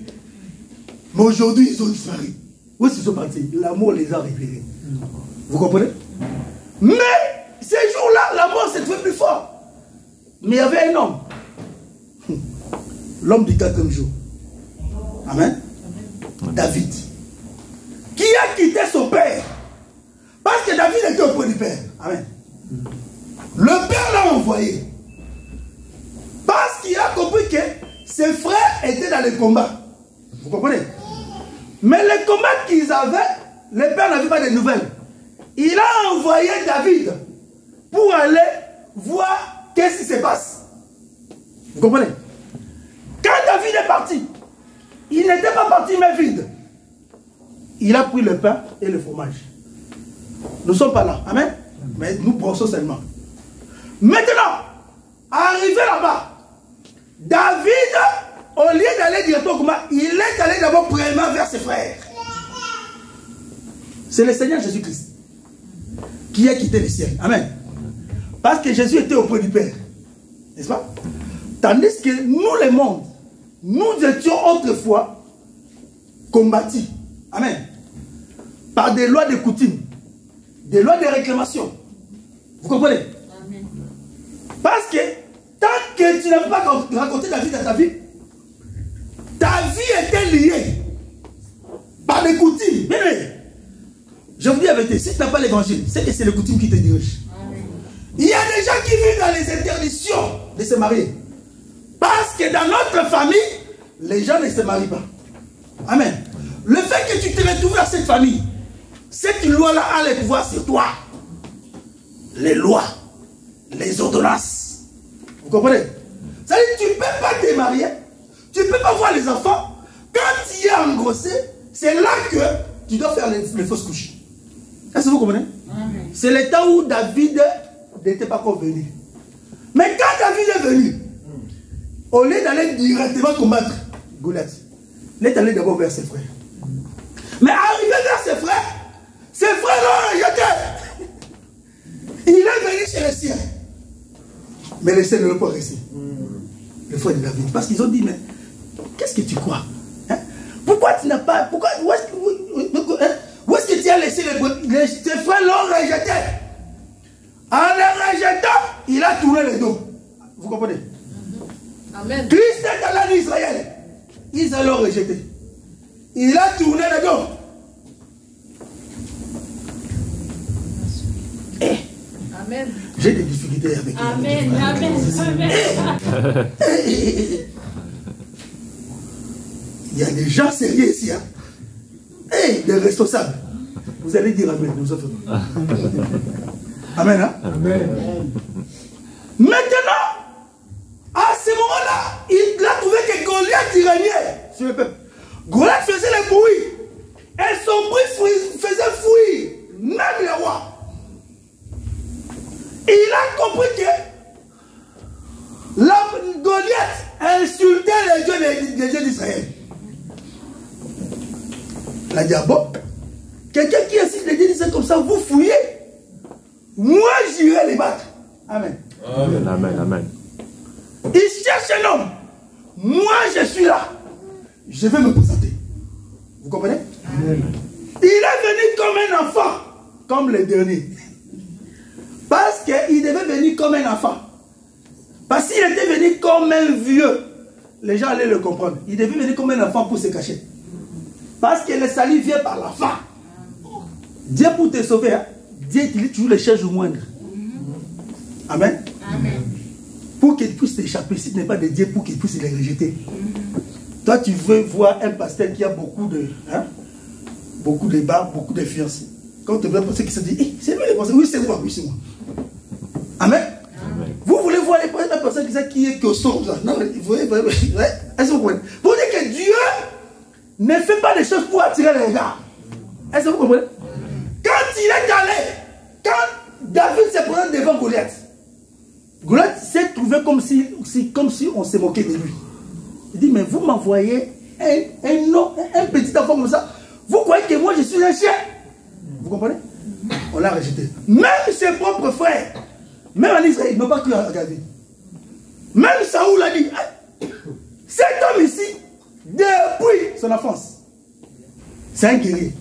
Mais aujourd'hui, ils ont disparu. Où est-ce qu'ils sont partis? La mort les a révélés. Vous comprenez? Mais ces jours-là, la mort s'est trouvée plus fort. Mais il y avait un homme. L'homme du 4e jour. Amen. David. Qui a quitté son père. Parce que David était auprès du père. Amen. Le père l'a envoyé. Parce qu'il a compris que ses frères étaient dans les combats. Vous comprenez? Mais les combats qu'ils avaient, le père n'avait pas de nouvelles. Il a envoyé David pour aller voir qu'est-ce qui se passe. Vous comprenez? Quand David est parti, il n'était pas parti mais vide. Il a pris le pain et le fromage. Nous ne sommes pas là. Amen. Mais nous brossons seulement. Maintenant, arrivé là-bas, David, au lieu d'aller directement au combat, il est allé d'abord premièrement vers ses frères. C'est le Seigneur Jésus-Christ qui a quitté le ciel. Amen. Parce que Jésus était auprès du Père. N'est-ce pas? Tandis que nous, le monde, nous étions autrefois combattus. Amen. Par des lois de coutume, des lois de réclamation. Vous comprenez? Amen. Parce que tant que tu n'avais pas raconté ta vie dans ta vie était liée par des coutumes. Mais je vous dis la vérité, si tu n'as pas l'évangile, c'est que c'est les coutumes qui te dirigent. Amen. Il y a des gens qui vivent dans les interdictions de se marier. Parce que dans notre famille, les gens ne se marient pas. Amen. Le fait que tu te retrouves dans cette famille, cette loi-là a le pouvoir sur toi. Les lois, les ordonnances. Vous comprenez? C'est-à-dire que tu ne peux pas te marier, tu ne peux pas voir les enfants. Quand tu es engrossé, c'est là que tu dois faire les fausses couches. Est-ce que vous comprenez? C'est le temps où David n'était pas convenu. Mais quand David est venu, au lieu d'aller directement combattre Goliath, il est allé d'abord vers ses frères. Mais arrivé vers ses frères l'ont rejeté. Il est venu chez les siens. Mais les siens ne l'ont pas reçu. Les frères de David. Parce qu'ils ont dit, mais qu'est-ce que tu crois? Hein? Pourquoi tu n'as pas... Où est-ce que tu as laissé tes frères l'ont rejeté? En les rejetant, il a tourné le dos. Vous comprenez? Amen. Christ est allé en Israël. Ils l'ont rejeté. Il a tourné le dos. Amen. J'ai des difficultés avec lui. Amen. Amen. Il y a des gens sérieux ici. Hein? Des responsables. Vous allez dire Amen. Nous autres. Amen. Hein? Amen. Maintenant, à ce moment-là, il a trouvé que Goliath régnait sur le peuple. Goliath faisait le bruit. Et son bruit faisait fuir même les rois. Il a compris que Goliath insultait les dieux d'Israël. Il a dit, ah bon, Quelqu'un qui insiste les Dieu disait comme ça, vous fouillez. Moi, j'irai les battre. Amen. Amen, amen, amen. Il cherche un homme. Moi, je suis là. Je vais me présenter. Vous comprenez? Amen. Il est venu comme un enfant, comme les derniers. Parce qu'il devait venir comme un enfant. Parce qu'il était venu comme un vieux. Les gens allaient le comprendre. Il devait venir comme un enfant pour se cacher. Parce que le salut vient par l'enfant. Dieu pour te sauver, hein? Dieu utilise toujours les charges moindres. Amen. Amen. Pour qu'il puisse t'échapper, si ce n'est pas de Dieu, pour qu'il puisse les rejeter. Toi, tu veux voir un pasteur qui a beaucoup de bars, beaucoup de fiancés. Quand tu veux penser qu'il se dit, hey, c'est lui les pensées. Oui, c'est moi, oui, c'est moi. Amen. Amen. Vous voulez voir les personnes qui est que son. Non, vous voyez, est-ce que vous comprenez? Pour dire que Dieu ne fait pas des choses pour attirer les regards. Est-ce que vous comprenez? Quand il est allé, quand David se présente devant Goliath, Goliath s'est trouvé comme si on se moquait de lui. Il dit, mais vous m'envoyez un petit enfant comme ça. Vous croyez que moi je suis un chien? Vous comprenez? On l'a rejeté. Même ses propres frères, même en Israël, ils n'ont pas cru à David. Même Saoul a dit, cet homme ici, depuis son enfance, c'est un guerrier.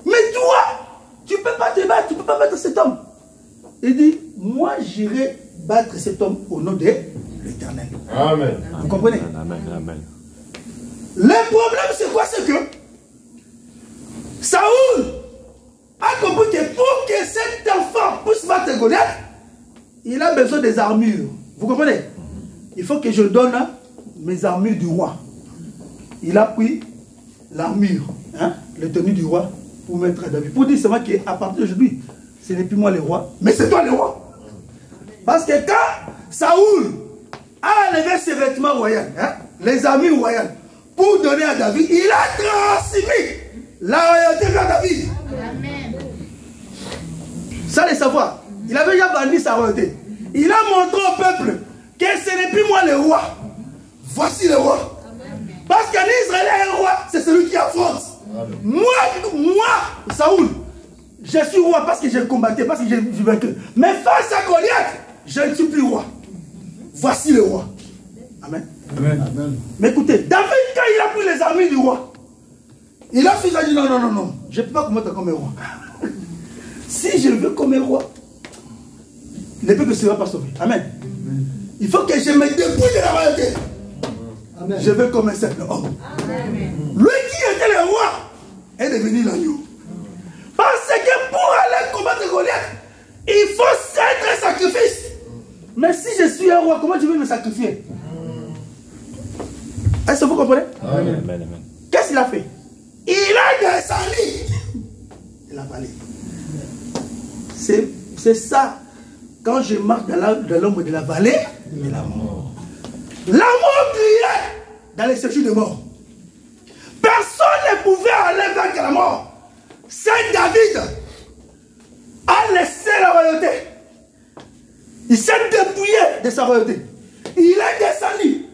Mais toi, tu ne peux pas te battre, tu ne peux pas battre cet homme. Il dit, moi j'irai battre cet homme au nom de l'Éternel. Amen. Vous comprenez? Amen, amen. Le problème c'est quoi? C'est que Saoul a compris que pour que cet enfant puisse battre Goliath, il a besoin des armures. Vous comprenez? Il faut que je donne mes armures du roi. Il a pris l'armure, hein, le tenue du roi, pour mettre à David. Pour dire seulement qu'à partir d'aujourd'hui, ce n'est plus moi le roi, mais c'est toi le roi. Parce que quand Saoul a enlevé ses vêtements royaux, hein, les armures royales, pour donner à David, il a transmis la royauté vers David. Amen. Ça, le savoir. Il avait déjà banni sa royauté. Il a montré au peuple que ce n'est plus moi le roi. Voici le roi. Parce qu'en Israël, un roi, c'est celui qui affronte. Moi, Saoul, je suis roi parce que j'ai combattu, parce que j'ai vaincu. Mais face à Goliath, je ne suis plus roi. Voici le roi. Amen. Amen. Amen. Mais écoutez, David, quand il a pris les armées du roi, il a fait ça, il a dit non, je ne peux pas combattre comme un roi. Si je veux comme un roi, le peuple ne sera pas sauvé. Amen. Amen. Il faut que je me dépouille de la royauté. Amen. Je veux comme un simple homme. Amen. Lui qui était le roi est devenu l'agneau. Parce que pour aller combattre Goliath, il faut être un sacrifice. Mais si je suis un roi, comment je vais me sacrifier? Est-ce que vous comprenez? Amen. Qu'est-ce qu'il a fait? Il a descendu de la vallée. C'est ça. Quand je marche dans l'ombre de la vallée de la mort. La mort criait dans les séjours de mort. Personne ne pouvait aller vers la mort. C'est David a laissé la royauté. Il s'est dépouillé de sa royauté. Il est descendu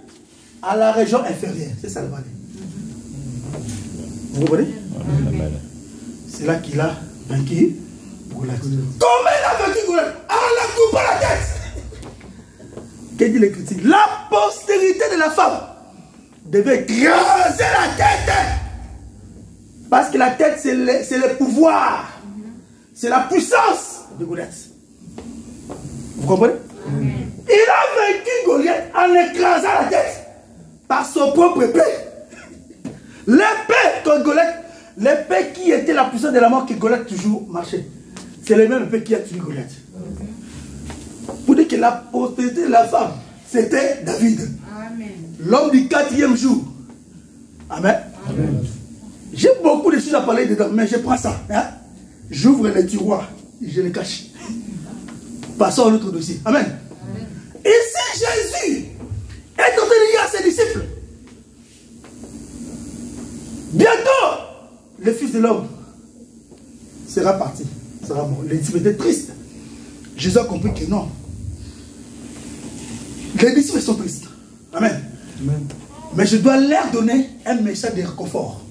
à la région inférieure. C'est ça le vallée. Vous comprenez? C'est là qu'il a vaincu Goliath. Comment il a vaincu Goliath? En la coupant la tête. Qu'est-ce dit l'Écriture? La postérité de la femme devait écraser la tête. Parce que la tête, c'est le pouvoir. C'est la puissance de Goliath. Vous comprenez? Amen. Il a vaincu Goliath en écrasant la tête par son propre épée. L'épée contre Goliath, l'épée qui était la puissance de la mort que Goliath toujours marchait. C'est le même épée qui a tué Goliath. Pour dire que la postérité de la femme, c'était David. L'homme du 4e jour. Amen. Amen. J'ai beaucoup de choses à parler dedans, mais je prends ça. Hein? J'ouvre les tiroirs et je les cache. Passons à notre dossier. Amen. Amen. Et si Jésus est en train de dire à ses disciples, bientôt, le Fils de l'homme sera parti, sera mort. Les disciples étaient tristes. Jésus a compris que non. Les disciples sont tristes. Amen. Amen. Mais je dois leur donner un message de réconfort.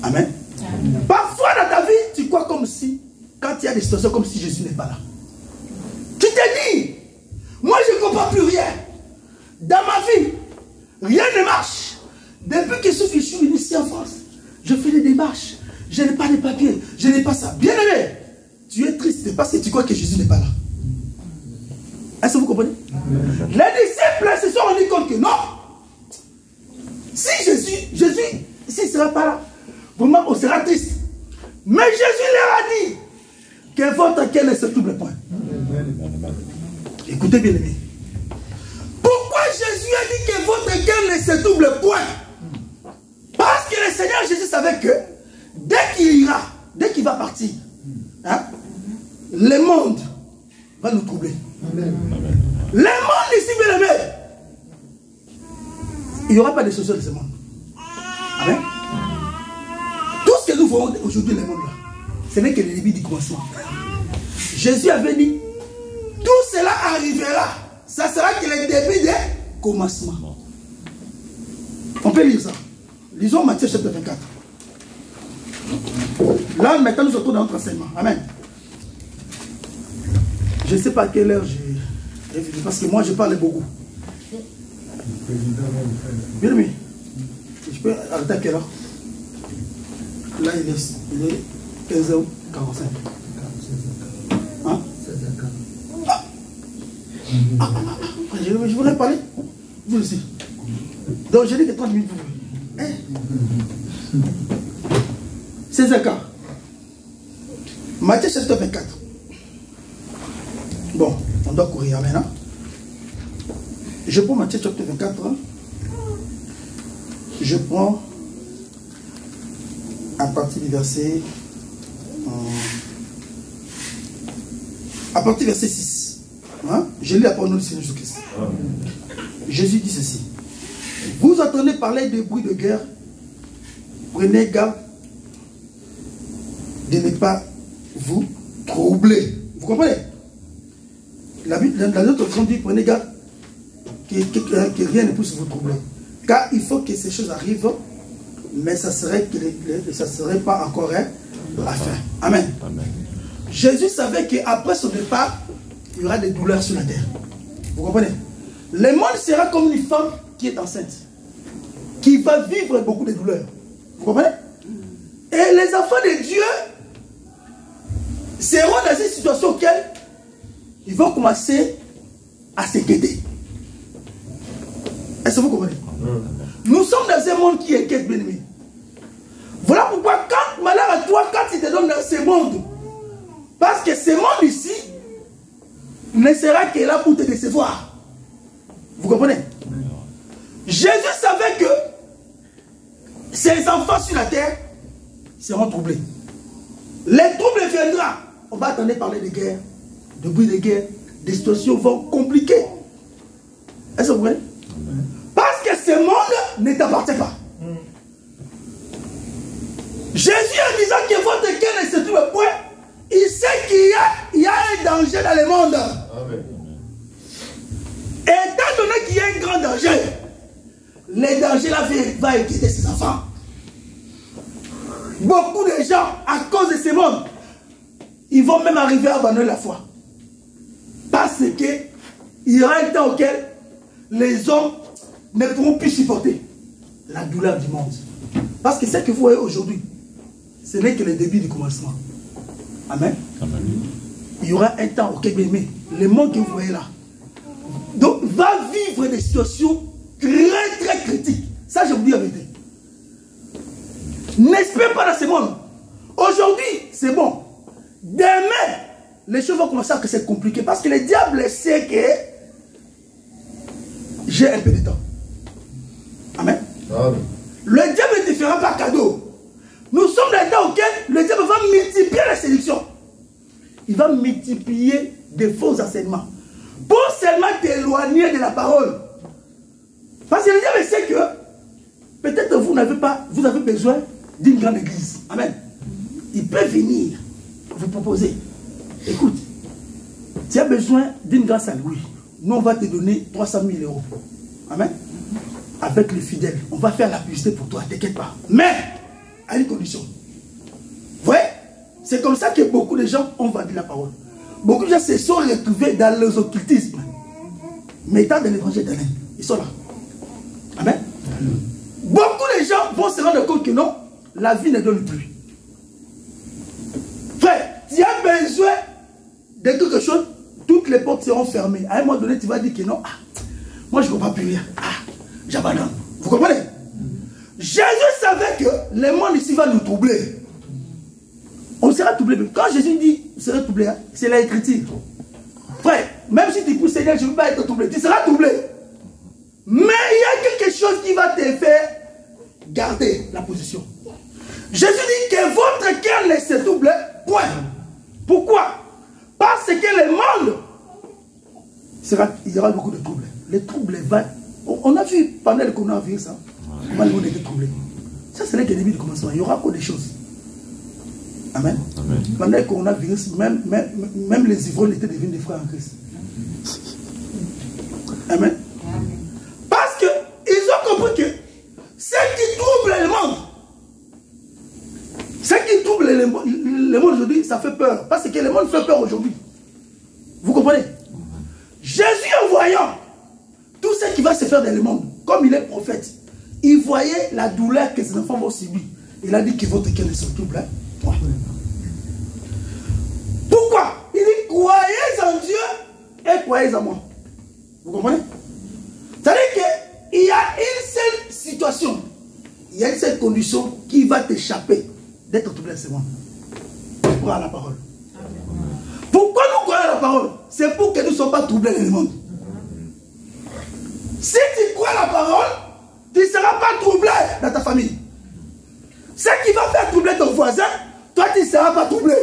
Amen. Amen. Pas Parfois dans ta vie, tu crois comme si, quand il y a des situations comme si Jésus n'est pas là. Tu te dis, moi je ne comprends plus rien. Dans ma vie, rien ne marche. Depuis que je suis venu ici en France, je fais des démarches. Je n'ai pas de papiers, je n'ai pas ça. Bien aimé, tu es triste parce que tu crois que Jésus n'est pas là. Est-ce que vous comprenez? Les disciples se sont rendus compte que non. Si Jésus, s'il ne sera pas là, vraiment on sera triste. Mais Jésus leur a dit que votre cœur ne se trouble point. Écoutez bien aimé. Pourquoi Jésus a dit que votre cœur ne se trouble point? Parce que le Seigneur Jésus savait que dès qu'il ira, dès qu'il va partir, hein, le monde va nous troubler. Amen. Le monde ici, bien aimé, il n'y aura pas de solution de ce monde. Amen. Tout ce que nous voyons aujourd'hui dans le monde là, ce n'est que le début du commencement. Jésus avait dit, tout cela arrivera. Ça sera que le début du commencement. On peut lire ça. Lisons Matthieu chapitre 24. Là, maintenant, nous sommes dans notre enseignement. Amen. Je ne sais pas à quelle heure j'ai fini, parce que moi, je parle beaucoup. Bien aimé, je peux arrêter à quelle heure? Là, il est 15h45. Hein? Je voulais parler. Vous aussi. Donc, je dis que 30 minutes. C'est un cas. Matthieu chapitre 24. Bon, on doit courir maintenant. Je prends Matthieu chapitre 24. Je prends à partir du verset. À partir du verset 6. Hein? Je lis la parole du Seigneur Jésus-Christ. Jésus dit ceci. Vous entendez parler de bruit de guerre. Prenez garde de ne pas vous troubler. Vous comprenez? La autre version dit, prenez garde que rien ne puisse vous troubler. Car il faut que ces choses arrivent, mais ça serait pas encore la fin. Amen. Amen. Jésus savait qu'après son départ, il y aura des douleurs sur la terre. Vous comprenez? Le monde sera comme une femme qui est enceinte, qui va vivre beaucoup de douleurs. Vous comprenez? Et les enfants de Dieu seront dans une situation auquel ils vont commencer à s'inquiéter. Est-ce que vous comprenez? Nous sommes dans un monde qui inquiète, bien aimé. Voilà pourquoi quand malheur à toi, quand il te donne dans ce monde, parce que ce monde ici ne sera que là pour te décevoir. Vous comprenez? Jésus savait que ses enfants sur la terre seront troublés. Les troubles viendront. On va attendre parler de guerre, de bruit de guerre, des situations vont compliquer. Est-ce que vous comprenez? Parce que ce monde ne t'appartient pas. Jésus en disant que votre cœur ne se trouve point, il sait qu'il y a un danger dans le monde. Amen. Et étant donné qu'il y a un grand danger, le danger là va inquiéter ses enfants. Beaucoup de gens, à cause de ce monde, ils vont même arriver à abandonner la foi. Parce qu'il y aura un temps auquel les hommes ne pourront plus supporter la douleur du monde. Parce que ce que vous voyez aujourd'hui, ce n'est que le début du commencement. Amen. Amen. Il y aura un temps auquel, le monde que vous voyez là, donc, va vivre des situations très très critiques. Ça, je vous dis la vérité. N'espère pas dans ce monde. Aujourd'hui, c'est bon. Demain, les choses vont commencer à se compliquer parce que le diable sait que j'ai un peu de temps. Amen. Amen. Le diable ne te fera pas cadeau. Nous sommes dans un temps auquel le diable va multiplier la séduction. Il va multiplier des faux enseignements pour seulement t'éloigner de la parole. Parce que le diable sait que peut-être vous avez besoin d'une grande église. Amen. Il peut venir vous proposer. Écoute, tu as besoin d'une grande salle, oui. Nous, on va te donner 300 000 €. Amen. Avec les fidèles, on va faire la publicité pour toi, t'inquiète pas. Mais, à une condition. Vous voyez, c'est comme ça que beaucoup de gens ont vendu la parole. Beaucoup de gens se sont retrouvés dans les occultismes. Mais étant dans l'évangile d'Alain, ils sont là. Amen. Beaucoup de gens vont se rendre compte que non, la vie ne donne plus. Frère, tu as besoin de quelque chose, toutes les portes seront fermées. À un moment donné, tu vas dire que non, moi je ne comprends plus rien. J'abandonne. Vous comprenez? Jésus savait que le monde ici va nous troubler. On sera troublé. Quand Jésus dit, vous serez troublé, hein, c'est l'écriture. Frère, même si tu dis, Seigneur, je ne veux pas être troublé, tu seras troublé. Mais il y a quelque chose qui va te faire garder la position. Jésus dit que votre cœur ne se trouble point. Pourquoi? Parce que le monde, il y aura beaucoup de troubles. Les troubles vont. On a vu pendant le coronavirus, ça, comment le monde était troublé. Ça, c'est le début du commencement. Il y aura encore des choses. Amen. Amen. Pendant le coronavirus, même les ivrognes étaient devenus des frères en Christ. Amen. Parce qu'ils ont compris que ce qui trouble le monde, ce qui trouble le monde aujourd'hui, ça fait peur. Parce que le monde fait peur aujourd'hui. Vous comprenez? Jésus, en voyant tout ce qui va se faire dans le monde, comme il est prophète, il voyait la douleur que ses enfants vont subir. Il a dit que votre cœur ne se trouble point. Pourquoi? Il dit, croyez en Dieu et croyez en moi. Vous comprenez? C'est-à-dire qu'il y a une seule situation, il y a une seule condition qui va t'échapper d'être troublé, c'est moi. Croire à la parole. Pourquoi nous croyons à la parole? C'est pour que nous ne soyons pas troublés dans le monde. Si tu crois à la parole, tu ne seras pas troublé dans ta famille. Ce qui va faire troubler ton voisin, toi tu ne seras pas troublé.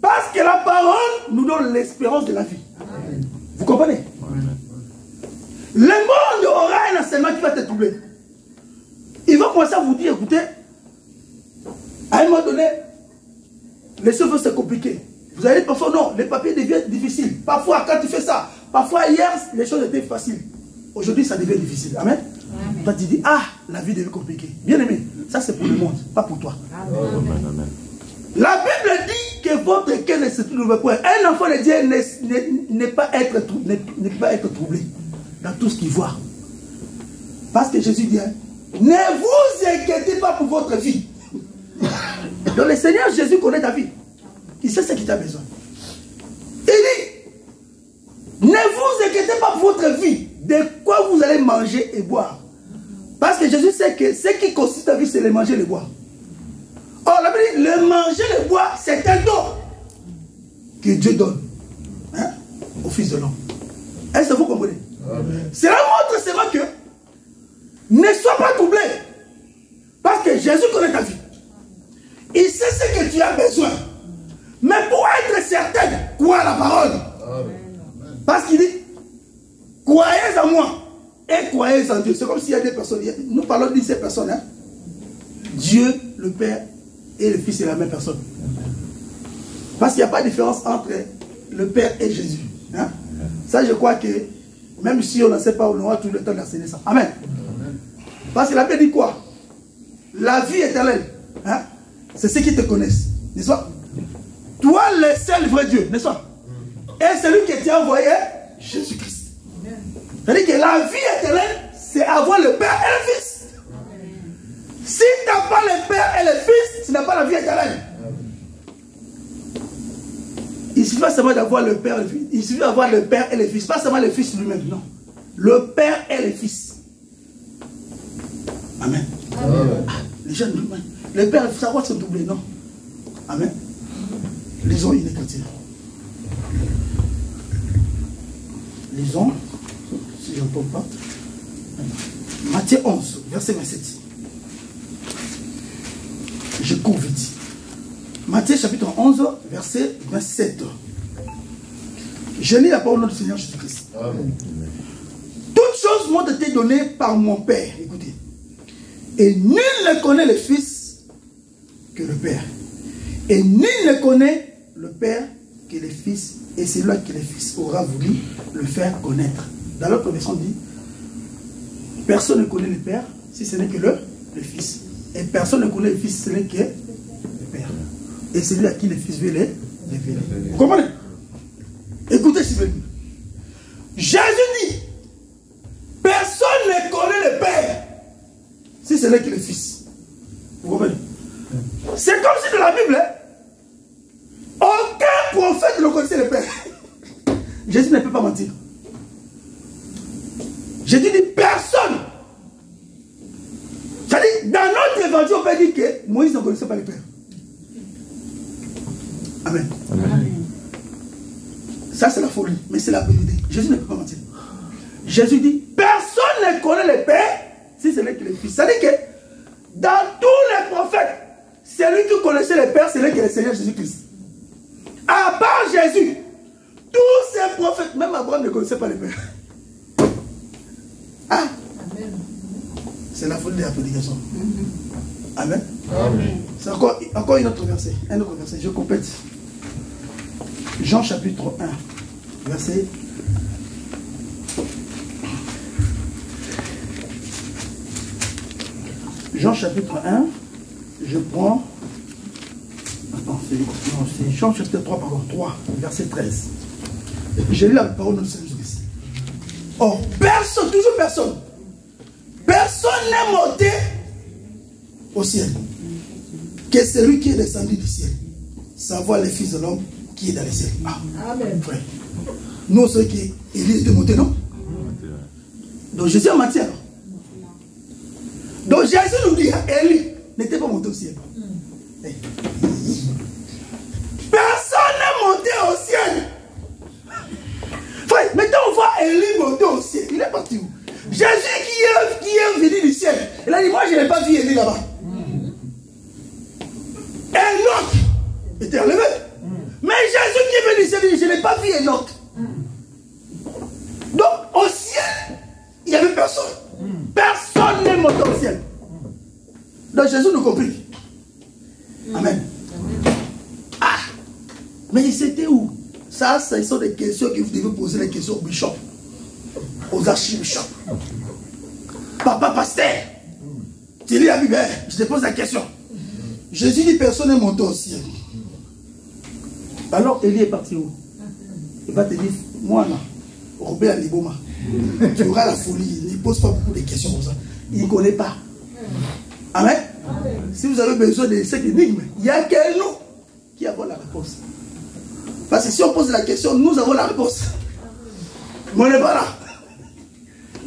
Parce que la parole nous donne l'espérance de la vie. Vous comprenez? Le monde aura un enseignement qui va te troubler. Il va commencer à vous dire, écoutez, à un moment donné, les choses vont se compliquer. Vous allez parfois, non, les papiers deviennent difficiles. Parfois, quand tu fais ça, parfois hier, les choses étaient faciles. Aujourd'hui, ça devient difficile. Amen. Amen. Toi, tu dis, la vie devient compliquée. Bien aimé, ça c'est pour le monde, pas pour toi. Amen. Amen. La Bible dit que votre cœur ne se trouve point. Un enfant de Dieu n'est pas être troublé dans tout ce qu'il voit. Parce que Jésus dit, ne vous inquiétez pas pour votre vie. Donc le Seigneur Jésus connaît ta vie. Il sait ce qu'il t'a besoin. Il dit, ne vous inquiétez pas pour votre vie. De quoi vous allez manger et boire. Parce que Jésus sait que ce qui consiste la vie, c'est le manger et le boire. Or, la Bible dit, le manger et le boire, c'est un don que Dieu donne au Fils de l'homme. Est-ce que vous comprenez? Cela montre seulement que ne sois pas troublé. Parce que Jésus connaît ta vie. Il sait ce que tu as besoin. Mais pour être certain, crois à la parole. Parce qu'il dit, croyez en moi et croyez en Dieu. C'est comme s'il y a des personnes. Nous parlons de ces personnes. Dieu, le Père et le Fils, c'est la même personne. Parce qu'il n'y a pas de différence entre le Père et Jésus. Ça, je crois que même si on ne sait pas, on aura tout le temps d'enseigner ça. Amen. Parce que la Bible dit quoi? La vie éternelle, c'est ceux qui te connaissent, n'est-ce pas? Toi, le seul vrai Dieu, n'est-ce pas? Et celui qui t'a envoyé, Jésus-Christ. C'est-à-dire que la vie éternelle, c'est avoir le Père et le Fils. Si tu n'as pas le Père et le Fils, tu n'as pas la vie éternelle. Il suffit pas seulement d'avoir le Père et le Fils. Il suffit d'avoir le Père et le Fils. Pas seulement le Fils lui-même, non. Le Père et le Fils. Amen. Les jeunes, le Père et le Fils, ça va se doubler, non? Amen. Lisons une écriture. Lisons, si je ne peux pas. Matthieu 11, verset 27. Je cours vite. Matthieu chapitre 11, verset 27. Je lis la parole du Seigneur Jésus-Christ. Toutes choses m'ont été données par mon Père. Écoutez. Et nul ne connaît le Fils que le Père. Et nul ne connaît le Père que le Fils. Et c'est là que le Fils aura voulu le faire connaître. Dans l'autre version dit, personne ne connaît le Père si ce n'est que le Fils. Et personne ne connaît le Fils si ce n'est que le Père. et celui à qui le Fils veut les révéler. Vous comprenez? Écoutez s'il vous plaît. Jésus dit, personne ne connaît le Père si ce n'est que le Fils. Vous comprenez? C'est comme si dans la Bible, aucun prophète ne connaissait le Père. Jésus ne peut pas mentir. Jésus dit personne. C'est-à-dire, dans notre évangile, on peut dire que Moïse ne connaissait pas le Père. Amen. Amen. Ça, c'est la folie, mais c'est la vérité. Jésus ne peut pas mentir. Jésus dit, personne ne connaît le Père si ce n'est que le Fils. C'est-à-dire que dans tous les prophètes, celui qui connaissait le Père, c'est le Seigneur Jésus-Christ. À part Jésus, tous ces prophètes, même Abraham ne connaissait pas le Père. Ah, c'est la folie de la prédication. Amen. Amen. C'est encore une autre verset. Un autre verset. Je complète. Jean chapitre 1, verset. Jean chapitre 1, je prends. Attends, c'est Jean chapitre 3, pardon, 3, verset 13. J'ai lu la parole de Seigneur Jésus. Or, personne, toujours personne. Personne n'est monté au ciel que celui qui est descendu du ciel, savoir le Fils de l'homme qui est dans le ciel. Ah. Amen. Frère. Nous, ceux qui Élie était monté, non? Donc Jésus a menti alors. Donc Jésus nous dit, Élie n'était pas monté au ciel. Hey. Personne n'est monté au ciel. Frère, maintenant on voit Élie monter au ciel. Il est parti où? Jésus qui est venu du ciel. Il a dit, moi je n'ai pas vu Élie là-bas. Enoch était enlevé. Mais Jésus qui est venu du ciel, il dit, je n'ai pas vu Enoch. Donc au ciel, il n'y avait personne. Personne n'est monté au ciel. Donc Jésus nous comprit. Amen. Ah, mais c'était où? Ça, ce sont des questions que vous devez poser, les questions aux bishops, aux archibishops. Papa pasteur, tu lis la Bible, je te pose la question. Jésus dit personne n'est monté au ciel. Alors Élie est parti où? Il va te dire, moi là, Robert Liboma, tu auras la folie, il ne pose pas beaucoup de questions comme ça. Il ne connaît pas. Amen. Si vous avez besoin de cette énigme, il n'y a que nous qui avons la réponse. Parce que si on pose la question, nous avons la réponse. Mais on n'est pas là.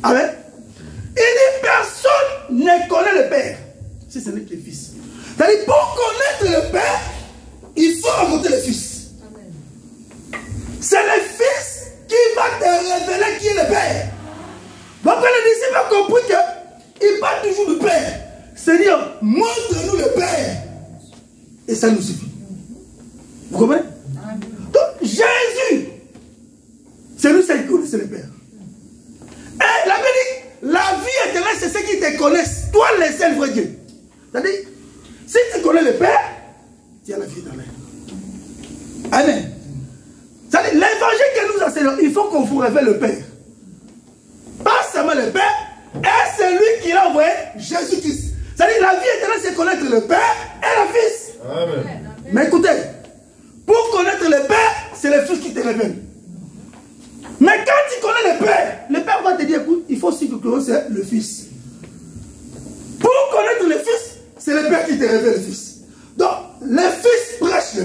Amen. Il dit personne ne connaît le Père si ce n'est que le Fils. C'est-à-dire pour connaître le Père, il faut rencontrer le Fils. C'est le Fils qui va te révéler qui est le Père. Donc les disciples ont compris qu'il parle toujours du Père. Seigneur, montre-nous le Père. Et ça nous suffit. Vous comprenez? Donc Jésus, c'est lui seul qui connaissait le Père. Et la Bible dit, la vie éternelle, c'est ceux qui te connaissent. Toi, le seul vrai Dieu. C'est-à-dire, si tu connais le Père, tu as la vie éternelle. Amen. C'est-à-dire, l'évangile que nous enseignons, il faut qu'on vous révèle le Père. Pas seulement le Père, et c'est lui qui l'a envoyé, Jésus-Christ. C'est-à-dire, la vie éternelle, c'est connaître le Père et le Fils. Amen. Mais écoutez, pour connaître le Père, c'est le Fils qui te révèle. Mais quand tu connais le Père va te dire, écoute, il faut aussi que tu connaisses le Fils. Pour connaître le Fils, c'est le Père qui te révèle le Fils. Donc, le Fils prêche le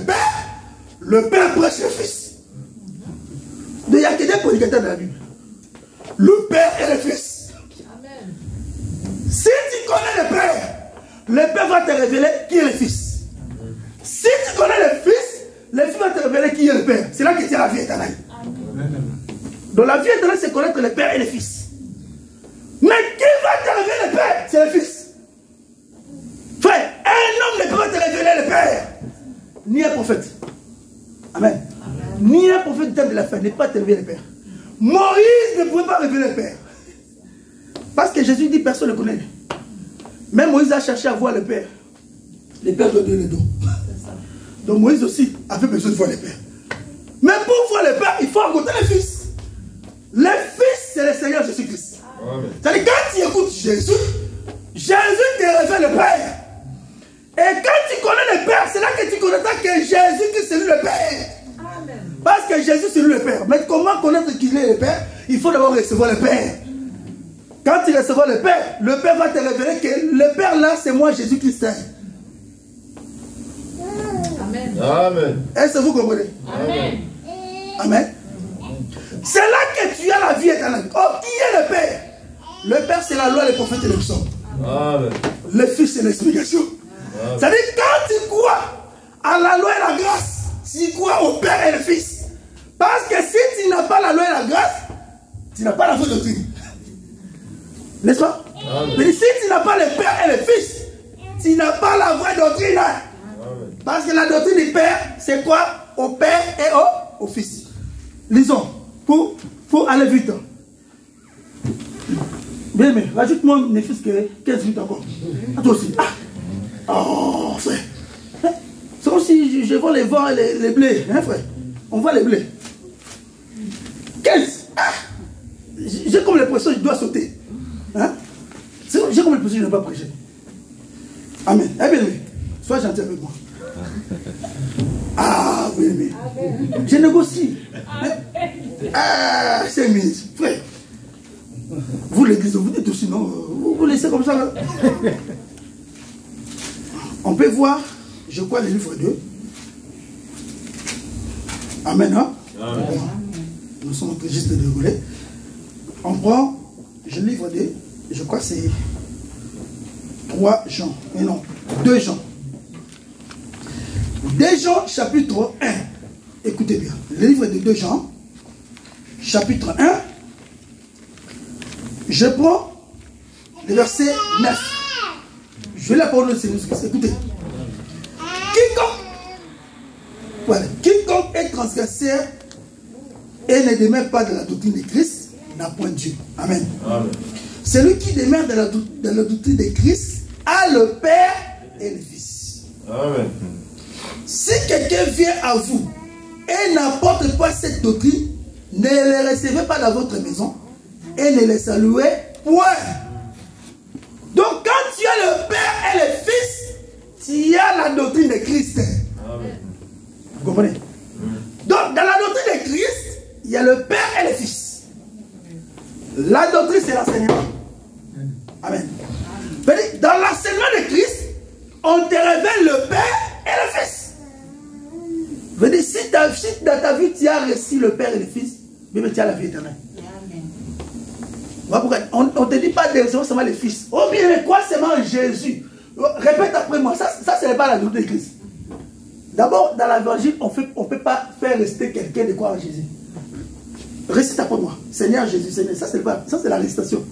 Père prêche le Fils. Donc, il n'y a que des prédicateurs dans la Bible. Le Père et le Fils. Amen. Si tu connais le Père va te révéler qui est le Fils. Amen. Si tu connais le Fils va te révéler qui est le Père. C'est là que tu as la vie éternelle. Amen. Donc la vie éternelle, c'est connaître le Père et le Fils. Mais qui va te révéler le Père? C'est le Fils. Frère, un homme ne peut pas te révéler le Père. Ni un prophète. Amen. Amen. Ni un prophète du temps de la fin ne peut pas te révéler le Père. Moïse ne pouvait pas révéler le Père. Parce que Jésus dit personne ne connaît. Même Moïse a cherché à voir le Père. Le Père doit donner le dos. Donc Moïse aussi avait besoin de voir le Père. Mais pour voir le Père, il faut rencontrer le Fils. Le Fils, c'est le Seigneur Jésus-Christ. C'est-à-dire, quand tu écoutes Jésus, Jésus te révèle le Père. Et quand tu connais le Père, c'est là que tu connaîtras que Jésus-Christ c'est lui le Père. Amen. Parce que Jésus c'est lui le Père. Mais comment connaître qu'il est le Père? Il faut d'abord recevoir le Père. Quand tu recevras le Père va te révéler que le Père là c'est moi Jésus-Christ. Amen. Amen. Est-ce que vous comprenez? Amen. Amen. C'est là que tu as la vie éternelle. Oh, qui est le Père? Le Père c'est la loi, les prophètes et les psaumes. Amen. Le Fils c'est l'explication. C'est-à-dire quand tu crois à la loi et la grâce, tu crois au Père et le Fils. Parce que si tu n'as pas la loi et la grâce, tu n'as pas la vraie doctrine. N'est-ce pas? Amen. Mais si tu n'as pas le Père et le Fils, tu n'as pas la vraie doctrine. Amen. Parce que la doctrine du Père, c'est quoi? Au Père et au Fils. Lisons, pour aller vite. Bien, mais rajoute-moi ne fût-ce que 15 minutes encore. À toi aussi. Ah. Oh, frère. C'est comme si je vois les vents et les blés. Hein, frère? On voit les blés. 15. Ah. J'ai comme l'impression que je dois sauter. Hein? J'ai comme l'impression que je ne vais pas prêcher. Amen. Eh bien, sois gentil avec moi. Ah, oui, mais. Je négocie. Hein? Ah, 5 minutes. Frère. Vous l'église, vous dites aussi, non? Vous laissez comme ça. Là. On peut voir, je crois, le livre 2. Amen, hein? Amen. Nous sommes en train juste de dérouler. On prend, je livre 2, je crois que c'est 3 Jean. Mais non, 2 Jean. 2 Jean, chapitre 1. Écoutez bien. Le livre de 2 Jean, chapitre 1. Je prends le verset 9. Je vais la parole de Seigneur. Écoutez. Quiconque est transgresseur et ne demeure pas de la doctrine de Christ n'a point Dieu. Amen. Amen. Celui qui demeure de la doctrine de Christ a le Père et le Fils. Amen. Si quelqu'un vient à vous et n'apporte pas cette doctrine, ne les recevez pas dans votre maison et ne les saluez point. Donc quand tu as le Père et le Fils, tu as la doctrine de Christ. Amen. Vous comprenez? Donc dans la doctrine de Christ, il y a le Père et le Fils. La doctrine c'est l'enseignement. Amen. Dans l'enseignement de Christ, on te révèle le Père et le Fils. Veut dire, si dans ta vie tu as reçu le Père et le Fils, mais tu as la vie éternelle. On ne te dit pas de recevoir seulement le Fils. Oh bien, mais quoi seulement Jésus? Répète après moi, ça ce n'est pas la doctrine de Christ. D'abord, dans l'évangile, on ne peut pas faire rester quelqu'un de croire en Jésus. Récite après moi. Seigneur Jésus, Seigneur. Ça c'est la récitation.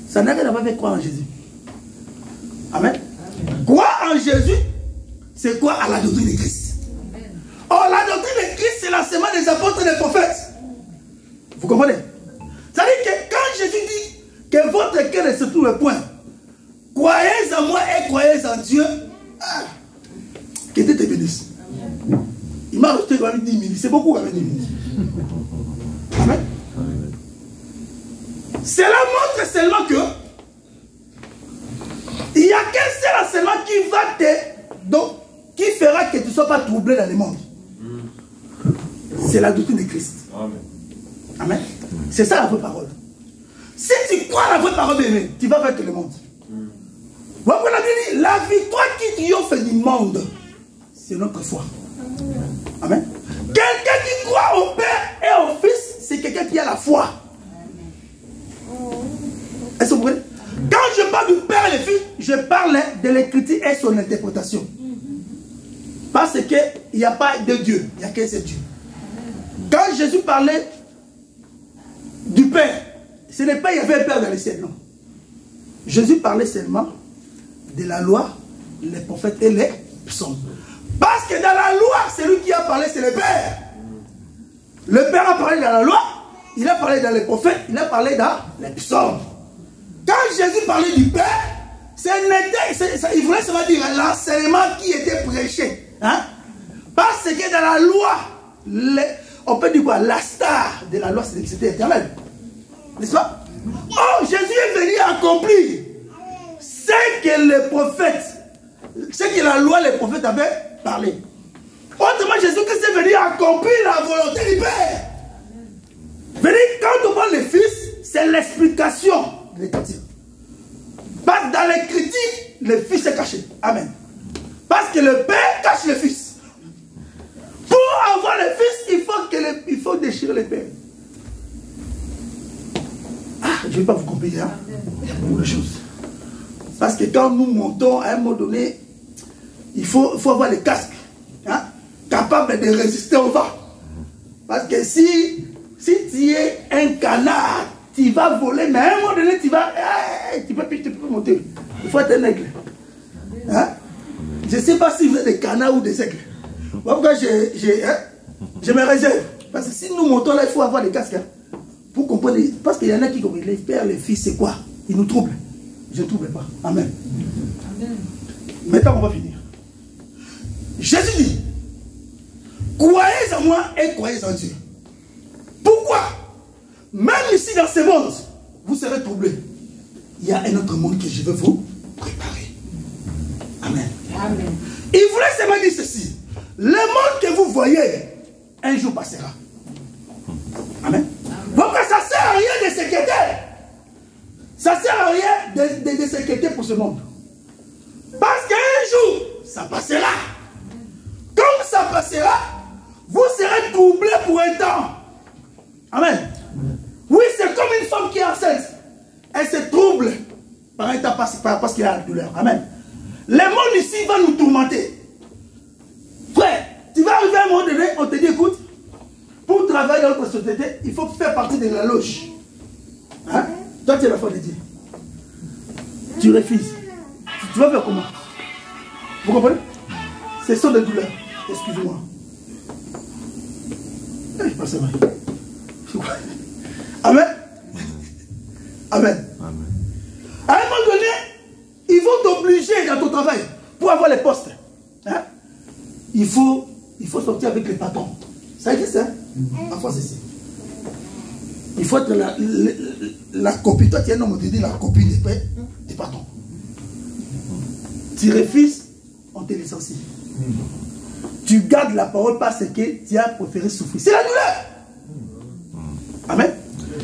Ça n'a rien à voir avec croire en Jésus. Amen. Croire en Jésus, c'est quoi à la doctrine de Christ? Or, la doctrine de Christ, c'est l'enseignement des apôtres et des prophètes. Vous comprenez? C'est-à-dire que quand Jésus dit que votre cœur ne se trouve point, croyez en moi et croyez en Dieu, que Dieu te bénisse. Il m'a rejeté quand même 10 minutes. C'est beaucoup quand même 10 minutes. Amen. Cela montre seulement que il n'y a qu'un seul enseignement qui va qui fera que tu ne sois pas troublé dans le monde. C'est la doctrine de Christ. Amen. Amen. C'est ça la vraie parole. Si tu crois la vraie parole, tu vas vaincre le monde. Voilà pourquoi la dit, la victoire qui triomphe du monde, c'est notre foi. Amen. Quelqu'un qui croit au Père et au Fils, c'est quelqu'un qui a la foi. Est-ce que vous comprenez? Quand je parle du Père et du Fils, je parle de l'écriture et son interprétation. Parce qu'il n'y a pas de Dieu, il n'y a qu'un seul Dieu. Quand Jésus parlait du Père, ce n'est pas qu'il y avait un Père dans les cieux, non. Jésus parlait seulement de la loi, les prophètes et les psaumes. Parce que dans la loi, celui qui a parlé, c'est le Père. Le Père a parlé dans la loi, il a parlé dans les prophètes, il a parlé dans les psaumes. Quand Jésus parlait du Père, il voulait seulement dire l'enseignement qui était prêché. Hein? Parce que dans la loi, on peut dire quoi? La star de la loi, c'était éternel. N'est-ce pas? Oh, Jésus est venu accomplir ce que les prophètes, ce que la loi, les prophètes avaient parlé. Autrement, Jésus-Christ est venu accomplir la volonté du Père. Quand on parle le Fils, c'est l'explication de l'Écriture. Parce que dans l'Écriture, le Fils est caché. Amen. Parce que le Père cache le Fils. Pour avoir le Fils, il faut déchirer le Père. Ah, je ne vais pas vous compliquer. Hein? Il y a beaucoup de choses. Parce que quand nous montons, à un moment donné, il faut avoir les casques. Hein? Capables de résister au vent. Parce que si tu es un canard, tu vas voler, mais à un moment donné, tu peux monter. Il faut être un aigle. Hein? Je ne sais pas si vous êtes des canards ou des aigles. Pourquoi je me réserve. Parce que si nous montons là, il faut avoir des casques. Hein? Pour comprendre. Parce qu'il y en a qui comprennent. Les pères, les fils, c'est quoi? Ils nous troublent. Je ne trouble pas. Amen. Amen. Maintenant, on va finir. Jésus dit, croyez en moi et croyez en Dieu. Pourquoi? Même ici dans ce monde, vous serez troublés. Il y a un autre monde que je veux vous préparer. Amen. Amen. Il voulait seulement dire ceci. Le monde que vous voyez, un jour passera. Amen. Donc ça ne sert à rien de s'inquiéter. Ça ne sert à rien de s'inquiéter pour ce monde. Parce qu'un jour, ça passera. Comme ça passera, vous serez troublés pour un temps. Amen. Oui, c'est comme une femme qui est enceinte. Elle se trouble par un temps parce qu'il a la douleur. Amen. Le monde ici va nous tourmenter. Frère, tu vas arriver à un moment donné, on te dit, écoute, pour travailler dans notre société, il faut faire partie de la loge. Hein? Toi, tu es la foi de Dieu. Tu refuses. Tu vas faire comment? Vous comprenez? Ce sont des douleurs. Excusez-moi. Je pense vrai. Amen. Amen. Amen. À un moment donné, ils vont t'obliger dans ton travail pour avoir les postes. Hein? Il faut sortir avec les patrons. Ça existe, hein? En France, ici. Il faut être la copie. Toi, tu es un homme, on te dit la copie des patrons. Tu refuses, on te licencie. Tu gardes la parole parce que tu as préféré souffrir. C'est la douleur. Amen.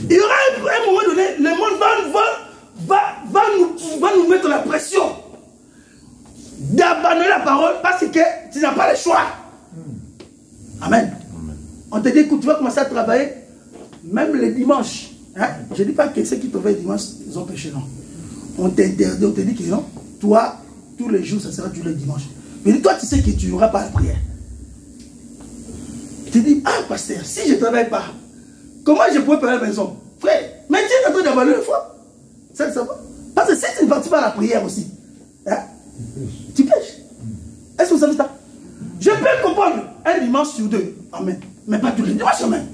Il y aura un moment donné, le monde va nous mettre la pression d'abandonner la parole parce que tu n'as pas le choix. Amen. On te dit, écoute, tu vas commencer à travailler même le dimanche. Hein? Je ne dis pas que ceux qui travaillent le dimanche, ils ont péché, non. On t'interdit, on te dit que non. Toi, tous les jours, ça sera tous les dimanches. Mais toi, tu sais que tu n'auras pas la prière. Tu dis, ah, pasteur, si je ne travaille pas, comment je pourrais payer la maison? Frère, mais tu es en train d'avaler le foie. Ça va. Parce que si tu ne participes pas à la prière aussi, hein, tu pêches. Est-ce que vous savez ça? Je peux comprendre un dimanche sur deux. Amen. Mais pas tous les dimanches, amen.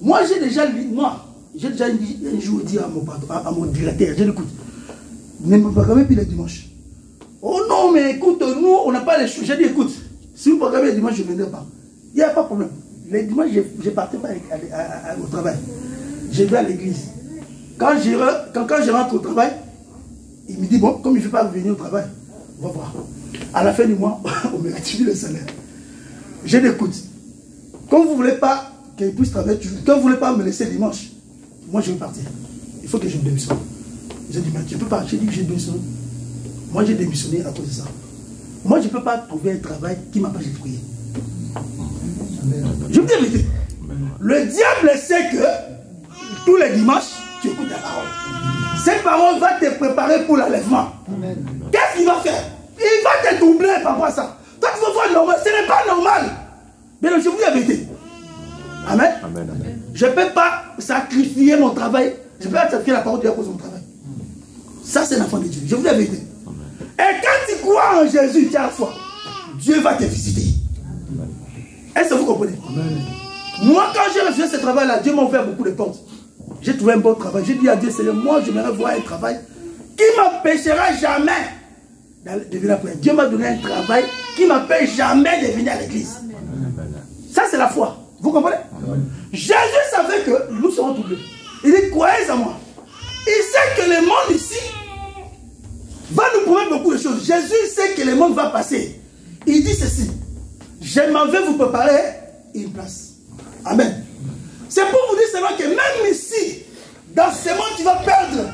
Moi, j'ai déjà un jour dit à mon directeur, j'ai dit, écoute, ne me programmez plus les dimanches. Oh non, mais écoute, nous, on n'a pas les choses. J'ai dit, écoute, si vous programmez les dimanches, je ne viendrai pas. Il n'y a pas de problème. Les dimanches, je ne partais pas au travail. Je vais à l'église. Quand je rentre au travail, il me dit, bon, comme il ne fait pas venir au travail, on va voir. À la fin du mois, on me réduit le salaire. Je dis, écoute, quand vous ne voulez pas qu'il puisse travailler, quand vous ne voulez pas me laisser dimanche, moi je vais partir. Il faut que je me démissionne. J'ai dit, mais tu ne peux pas. J'ai dit que j'ai démissionné. Moi j'ai démissionné à cause de ça. Moi je ne peux pas trouver un travail qui ne m'a pas prié. Je vous dis la vérité. Le diable sait que tous les dimanches, tu écoutes la parole. Cette parole va te préparer pour l'enlèvement. Qu'est-ce qu'il va faire? Il va te troubler par rapport à ça. Toi, tu vas voir normal. Ce n'est pas normal. Mais je vous dis la vérité. Amen. Amen, amen. Je ne peux pas sacrifier mon travail. Je ne peux pas sacrifier la parole de Dieu à cause de mon travail. Ça, c'est l'enfant de Dieu. Je vous dis la vérité. Amen. Et quand tu crois en Jésus, tu as la foi. Dieu va te visiter. Est-ce que vous comprenez? Amen. Moi, quand j'ai refusé ce travail-là, Dieu m'a ouvert beaucoup de portes. J'ai trouvé un bon travail. J'ai dit à Dieu, Seigneur, moi, j'aimerais voir un travail qui ne m'empêchera jamais de venir à prière. Dieu m'a donné un travail qui ne m'empêche jamais de venir à l'église. Ça, c'est la foi. Vous comprenez? Amen. Jésus savait que nous serons troublés. Il dit, croyez en moi. Il sait que le monde ici va nous promettre beaucoup de choses. Jésus sait que le monde va passer. Il dit ceci. Je m'en vais vous préparer une place. Amen. C'est pour vous dire seulement que même ici, dans ce monde, tu vas perdre.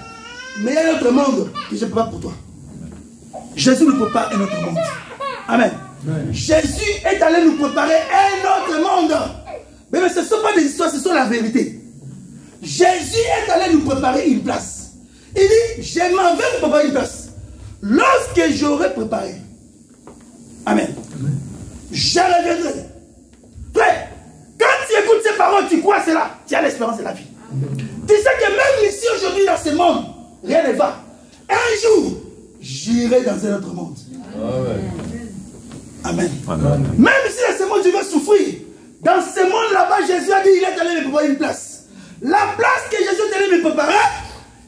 Mais il y a un autre monde que je prépare pour toi. Jésus nous prépare un autre monde. Amen. Jésus est allé nous préparer un autre monde. Mais ce ne sont pas des histoires, ce sont la vérité. Jésus est allé nous préparer une place. Il dit, je m'en vais vous préparer une place. Lorsque j'aurai préparé. Amen. Je reviendrai. Quand tu écoutes ces paroles, tu crois cela, tu as l'espérance de la vie. Tu sais que même ici aujourd'hui dans ce monde, rien ne va. Un jour, j'irai dans un autre monde. Amen. Amen. Même si dans ce monde je vais souffrir, dans ce monde là-bas, Jésus a dit, il est allé me préparer une place. La place que Jésus est allé me préparer,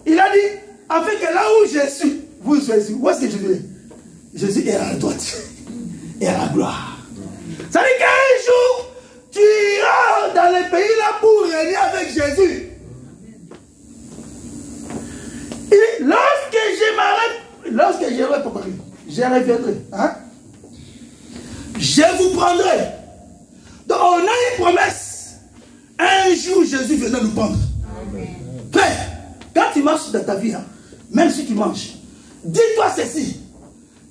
il a dit, afin que là où je suis, vous soyez. Où est-ce que Jésus est? Jésus est à la droite et à la gloire. Ça veut dire qu'un jour, tu iras dans les pays là pour régner avec Jésus. Il dit, lorsque j'aurai préparé, je reviendrai. Hein? Je vous prendrai. Donc on a une promesse. Un jour Jésus viendra nous prendre. Frère, quand tu marches dans ta vie, hein, même si tu manges, dis-toi ceci.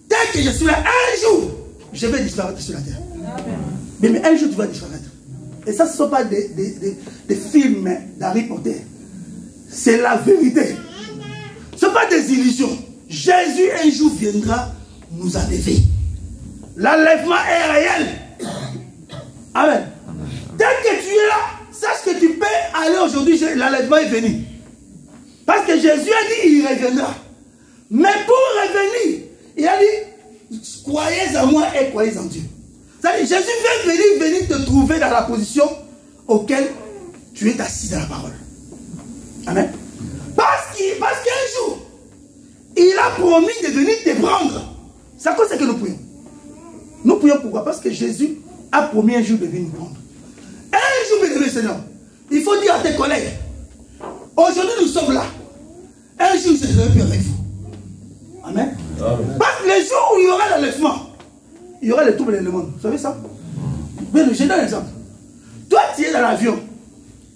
Dès que je suis là, un jour, je vais disparaître sur la terre. Mais un jour tu vas disparaître. Et ça, ce ne sont pas des films d'Harry Potter. C'est la vérité. Ce ne sont pas des illusions. Jésus un jour viendra nous enlever. L'enlèvement est réel. Amen. Dès que tu es là, sache que tu peux aller aujourd'hui, l'enlèvement est venu. Parce que Jésus a dit, il reviendra. Mais pour revenir, il a dit, croyez en moi et croyez en Dieu. C'est-à-dire, Jésus veut venir te trouver dans la position auquel tu es assis dans la parole. Amen. Parce qu'un jour, il a promis de venir te prendre. C'est à cause de ce que nous prions. Nous prions pourquoi? Parce que Jésus a promis un jour de venir nous prendre. Un jour, béni Seigneur, il faut dire à tes collègues, aujourd'hui nous sommes là. Un jour, je serai plus avec vous. Amen. Parce que le jour où il y aura l'enlèvement, il y aura le trouble dans le monde. Vous savez ça? Mais je donne un exemple. Toi, tu es dans l'avion.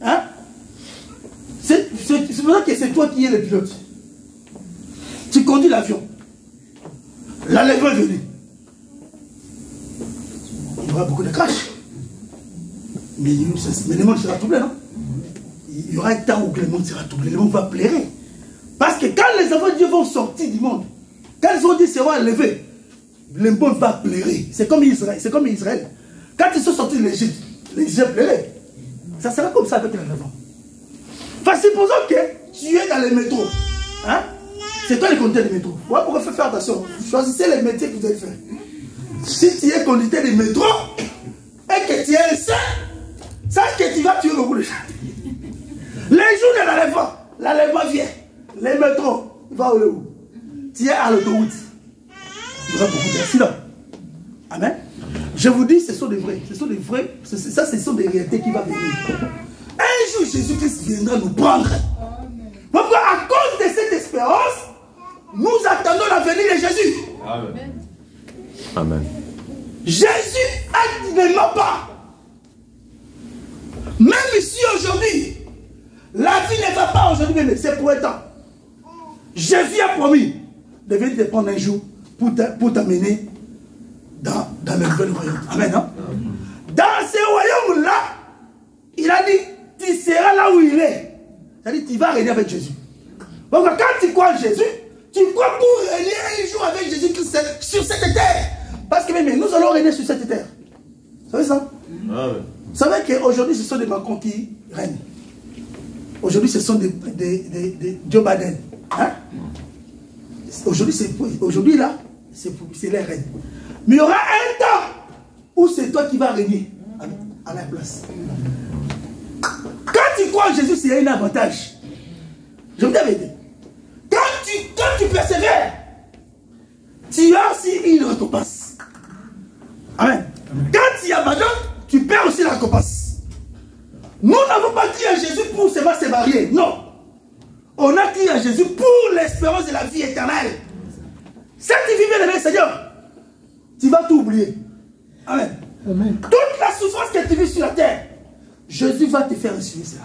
Hein? C'est pour ça que c'est toi qui es le pilote. Tu conduis l'avion. L'enlèvement est venu. Il y aura beaucoup de crash. Mais le monde sera troublé, non? Il y aura un temps où le monde sera troublé. Le monde va pleurer. Parce que quand les enfants de Dieu vont sortir du monde, quand ils vont dire seront enlevés, le monde va pleurer. C'est comme Israël. Quand ils sont sortis de l'Égypte, les Égyptiens pleuraient. Ça sera comme ça avec l'enlèvement. Enfin, supposons que tu es dans les métros. Hein? C'est toi le conducteur du métro. Voilà pourquoi il faut faire attention. Choisissez les métiers que vous allez faire. Si tu es conducteur du métro et que tu es un saint, sache que tu vas tuer beaucoup de gens. Les jours de l'enlèvement vient. Les métros, il va où? Tu es à l'autoroute. Il y aura beaucoup d'accidents. Amen. Je vous dis, ce sont des vrais. Ce sont des vrais. Ça, ce sont des réalités qui vont venir. Un jour, Jésus-Christ viendra nous prendre. Pourquoi? À cause de cette espérance, nous attendons la venue de Jésus. Amen. Amen. Jésus ne ment pas. Même ici aujourd'hui, la vie ne va pas aujourd'hui, mais c'est pour un temps. Jésus a promis de venir te prendre un jour pour t'amener dans le nouvel royaume. Amen. Hein? Dans ce royaume-là, il a dit, tu seras là où il est. C'est-à-dire, tu vas régner avec Jésus. Donc, quand tu crois en Jésus, tu crois pour régner un jour avec Jésus-Christ sur cette terre. Parce que même nous allons régner sur cette terre. Vous savez ça? Amen. Vous savez qu'aujourd'hui, ce sont des Macron qui règnent. Aujourd'hui, ce sont des Joe Biden. Hein? Aujourd'hui, là, c'est les règnes. Mais il y aura un temps où c'est toi qui vas régner à la place. Quand tu crois en Jésus, c'est un avantage. Je vous dis, quand tu persévères, tu as aussi une récompense. Amen. Quand tu abandonnes, tu perds aussi la récompense. Nous n'avons pas crié à Jésus pour se marier. Non. On a crié à Jésus pour l'espérance de la vie éternelle. Si tu vis bien avec le Seigneur, tu vas tout oublier. Amen. Amen. Toute la souffrance que tu vis sur la terre, Jésus va te faire essuyer cela.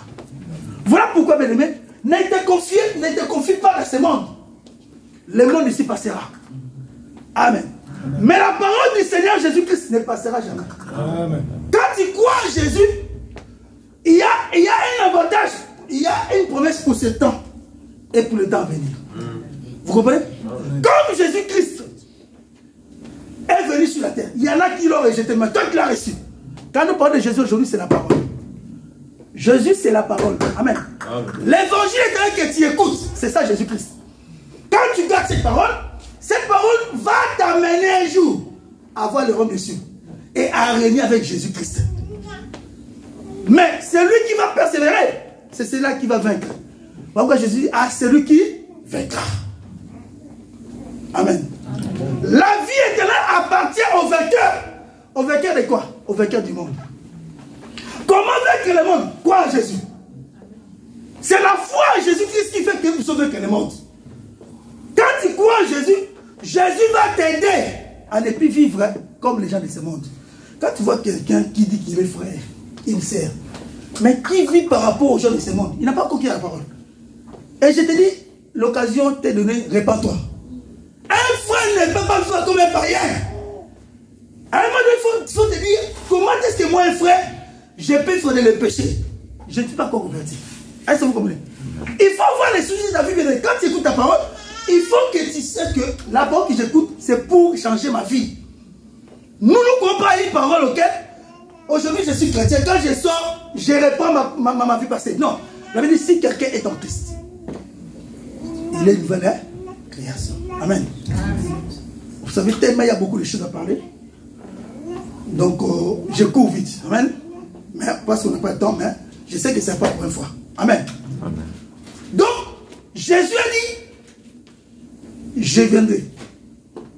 Voilà pourquoi, bien aimé, ne te confie pas dans ce monde. Le monde ici passera. Amen. Amen. Mais la parole du Seigneur Jésus-Christ ne passera jamais. Amen. Quand tu crois en Jésus, il y a un avantage, il y a une promesse pour ce temps et pour le temps à venir. Vous comprenez? Comme Jésus-Christ est venu sur la terre, il y en a qui l'ont rejeté, mais toi qui l'as reçu. Quand nous parlons de Jésus aujourd'hui, c'est la parole. Jésus, c'est la parole. Amen. L'évangile est un que tu écoutes. C'est ça Jésus-Christ. Quand tu gardes cette parole va t'amener un jour à voir le royaume des cieux et à régner avec Jésus-Christ. Mais celui qui va persévérer, c'est celui-là qui va vaincre. Pourquoi Jésus dit à celui qui vaincra. Amen. La vie éternelle appartient au vainqueur. Au vainqueur de quoi? Au vainqueur du monde. Comment vaincre le monde? Quoi en Jésus? C'est la foi en Jésus-Christ qui fait que vous sauvez le monde. Quand tu crois en Jésus, Jésus va t'aider à ne plus vivre comme les gens de ce monde. Quand tu vois quelqu'un qui dit qu'il est frère, il me sert, mais qui vit par rapport aux gens de ce monde, il n'a pas compris la parole. Et je te dis, l'occasion t'est donnée, répands-toi. Un frère ne peut pas vivre comme un païen. À un moment donné, il faut te dire, comment est-ce que moi, un frère, je peux faire le péché? Je ne suis pas encore converti. Est-ce que vous comprenez? Il faut voir les sujets de ta vie. Quand tu écoutes ta parole, il faut que tu sais que la parole que j'écoute, c'est pour changer ma vie. Nous ne croyons pas à une parole auquel, aujourd'hui je suis chrétien, quand je sors, je reprends ma vie passée. Non. La Bible dit, si quelqu'un est en Christ, il est une nouvelle création. Amen. Vous savez, tellement il y a beaucoup de choses à parler. Donc, je cours vite. Amen. Mais parce qu'on n'a pas le temps, mais je sais que ce n'est pas pour une fois. Amen. Amen. Donc, Jésus a dit, je viendrai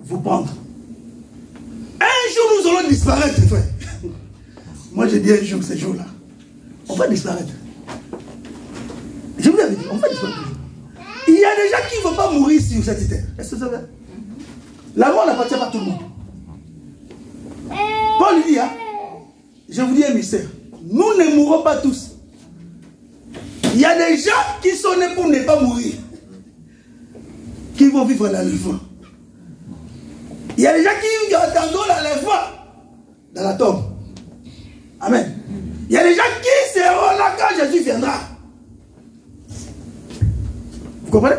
vous prendre. Un jour, nous allons disparaître, frère. Moi, je dis un jour, ce jour-là, on va disparaître. Je vous l'avais dit, on va disparaître. Il y a des gens qui ne vont pas mourir sur cette terre. Est-ce que vous savez? La mort n'appartient pas à tout le monde. Paul dit, hein, je vous dis un mystère. Nous ne mourrons pas tous. Il y a des gens qui sont nés pour ne pas mourir, qui vont vivre l'enlèvement. Il y a des gens qui attendront l'enlèvement dans la tombe. Amen. Il y a des gens qui seront là quand Jésus viendra. Vous comprenez?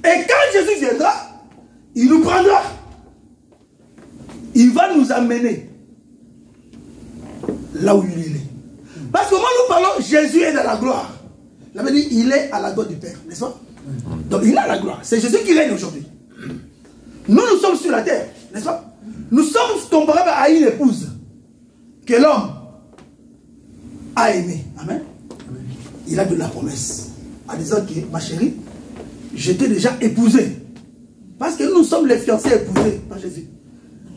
Et quand Jésus viendra, il nous prendra. Il va nous amener là où il est. Parce que moi nous parlons, Jésus est dans la gloire. La Bible dit, il est à la droite du Père, n'est-ce pas? Donc il a la gloire. C'est Jésus qui règne aujourd'hui. Nous sommes sur la terre, n'est-ce pas? Nous sommes comparables à une épouse que l'homme a aimée. Amen. Il a donné la promesse en disant que, ma chérie, j'étais déjà épousé. Parce que nous sommes les fiancés épousés par Jésus.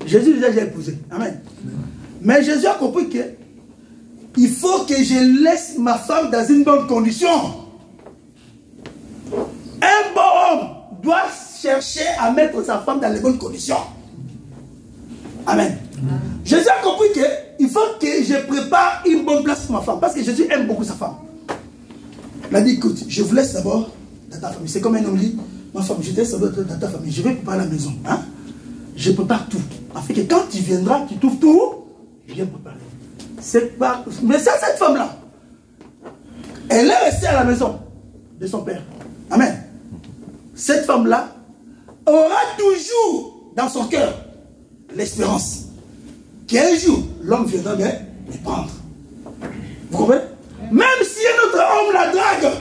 Jésus déjà j'ai épousé. Amen. Mais Jésus a compris que il faut que je laisse ma femme dans une bonne condition. Un bon homme doit chercher à mettre sa femme dans les bonnes conditions. Amen. Jésus a compris qu'il faut que je prépare une bonne place pour ma femme. Parce que Jésus aime beaucoup sa femme. Il a dit, écoute, je vous laisse d'abord dans ta famille. C'est comme un homme dit, ma femme, je te laisse d'abord dans ta famille. Je vais préparer la maison. Hein? Je prépare tout. Afin que quand tu viendras, tu trouves tout, je viens préparer. Mais c'est cette femme-là. Elle est restée à la maison de son père. Amen. Cette femme-là aura toujours dans son cœur l'espérance qu'un jour, l'homme viendra me prendre. Vous comprenez? Même si un autre homme la drague,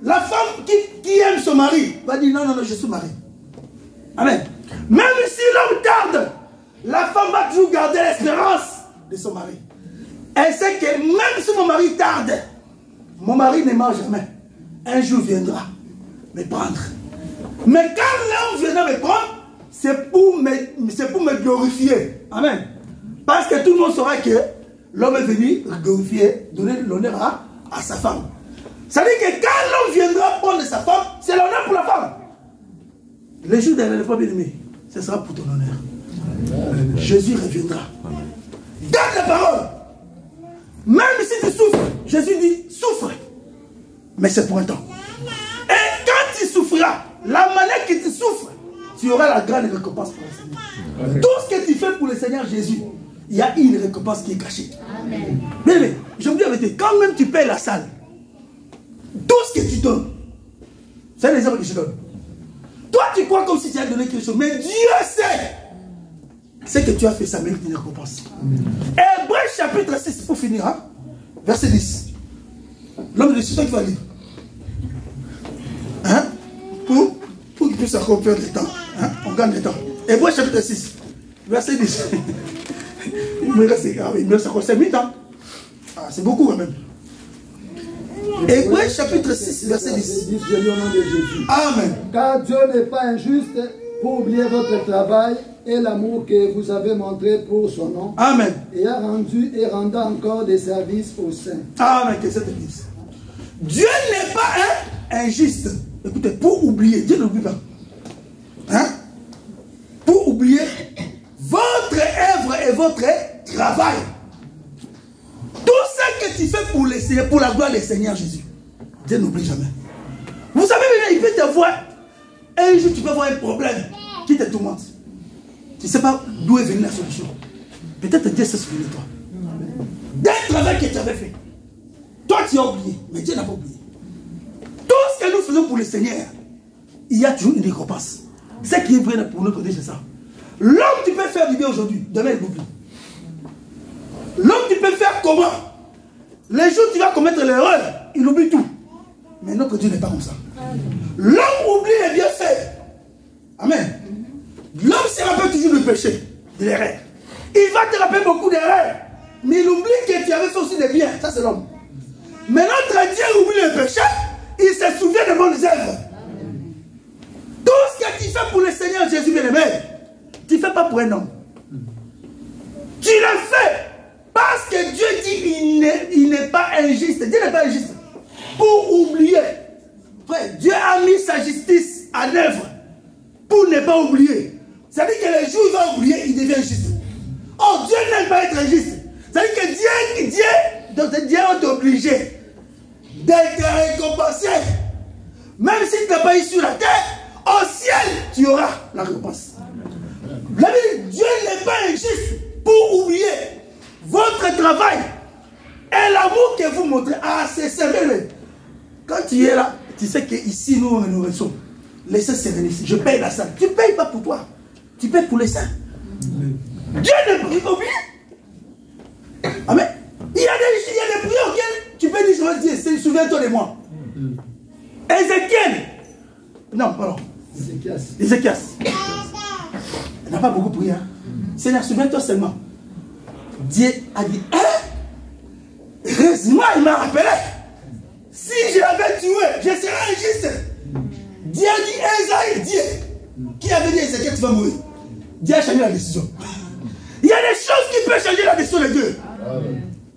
la femme qui aime son mari va dire non, non, non, je suis marié. Amen. Même si l'homme tarde, la femme va toujours garder l'espérance de son mari. Elle sait que même si mon mari tarde, mon mari ne mange jamais. Un jour viendra me prendre. Mais quand l'homme viendra me prendre, c'est pour me glorifier. Amen. Parce que tout le monde saura que l'homme est venu glorifier, donner l'honneur à sa femme. Ça veut dire que quand l'homme viendra prendre sa femme, c'est l'honneur pour la femme. Les jours de l'enlèvement bien-aimé, ce sera pour ton honneur. Jésus reviendra. Garde la parole. Même si tu souffres, Jésus dit souffre. Mais c'est pour un temps. Et quand tu souffriras, la manière que tu souffres, tu auras la grande récompense pour le Seigneur. Tout ce que tu fais pour le Seigneur Jésus, il y a une récompense qui est cachée. Amen. Mais je vous dis avec toi, quand même tu payes la salle, tout ce que tu donnes, c'est l'exemple que je donne. Toi tu crois comme si tu as donné quelque chose, mais Dieu sait. C'est que tu as fait, ça mérite une récompense. Hébreux chapitre 6, pour finir, hein? Verset 10. L'homme de Dieu qui va lire. Hein? Pour qu'il puisse encore perdre le temps. Hein? On gagne le temps. Hébreux chapitre 6, verset 10. Il me reste encore 5 minutes. Hein? Ah, c'est beaucoup quand même. Hébreux chapitre 6, verset 10. Je lis au nom de Jésus. Amen. Car Dieu n'est pas injuste pour oublier votre travail et l'amour que vous avez montré pour son nom. Amen. Et a rendu et rendant encore des services aux saints. Amen. Que cette église. Dieu n'est pas injuste. Écoutez, pour oublier, Dieu n'oublie pas. Hein? Pour oublier votre œuvre et votre travail. Tout ce que tu fais pour le Seigneur, pour la gloire du Seigneur Jésus, Dieu n'oublie jamais. Vous savez, il peut te voir, un jour tu peux avoir un problème qui te tourmente. Tu ne sais pas d'où est venue la solution. Peut-être Dieu s'est souvenu de toi. D'un travail que tu avais fait. Toi tu as oublié, mais Dieu n'a pas oublié. Tout ce que nous faisons pour le Seigneur, il y a toujours une récompense. Ce qui est vrai pour notre côté, c'est ça. L'homme, tu peux faire du bien aujourd'hui, demain il oublie. L'homme, tu peux faire comment? Les jours où tu vas commettre l'erreur, il oublie tout. Mais notre Dieu n'est pas comme ça. L'homme oublie les bienfaits. Amen. L'homme se rappelle toujours du péché, de l'erreur. Il va te rappeler beaucoup d'erreurs. Mais il oublie que tu avais fait aussi des biens. Ça, c'est l'homme. Mais notre Dieu oublie le péché. Il se souvient de bonnes œuvres. Tout ce que tu fais pour le Seigneur Jésus bien-aimé, tu ne fais pas pour un homme. Tu le fais parce que Dieu dit il n'est pas injuste. Dieu n'est pas injuste. Pour oublier. Frère, Dieu a mis sa justice en œuvre pour ne pas oublier. C'est-à-dire que les jours où il va oublier, il devient injuste. Oh, Dieu n'aime pas être injuste. C'est-à-dire que Dieu est obligé d'être récompensé. Même si tu n'as pas eu sur la terre, au ciel, tu auras la récompense. Dieu n'est pas injuste pour oublier votre travail et l'amour que vous montrez à ses serviteurs. Quand tu es là, tu sais qu'ici, nous recevons. Les saints se réunissent. Je paye la salle. Tu ne payes pas pour toi. Tu payes pour les saints. Dieu n'est pas oublié. Amen. Il y a des prières auxquelles tu peux dire, Dieu, souviens-toi de moi. Ézéchiel. Non, pardon. Ézéchias. Il n'a pas beaucoup prié. Hein? Seigneur, souviens-toi seulement. Dieu a dit, hein? Heureusement, il m'a rappelé. Si je l'avais tué, je serais injuste. Dieu a dit, Esaïe, Dieu, qui avait dit Ézéchiel, tu vas mourir. Dieu a changé la décision. Il y a des choses qui peuvent changer la décision de Dieu.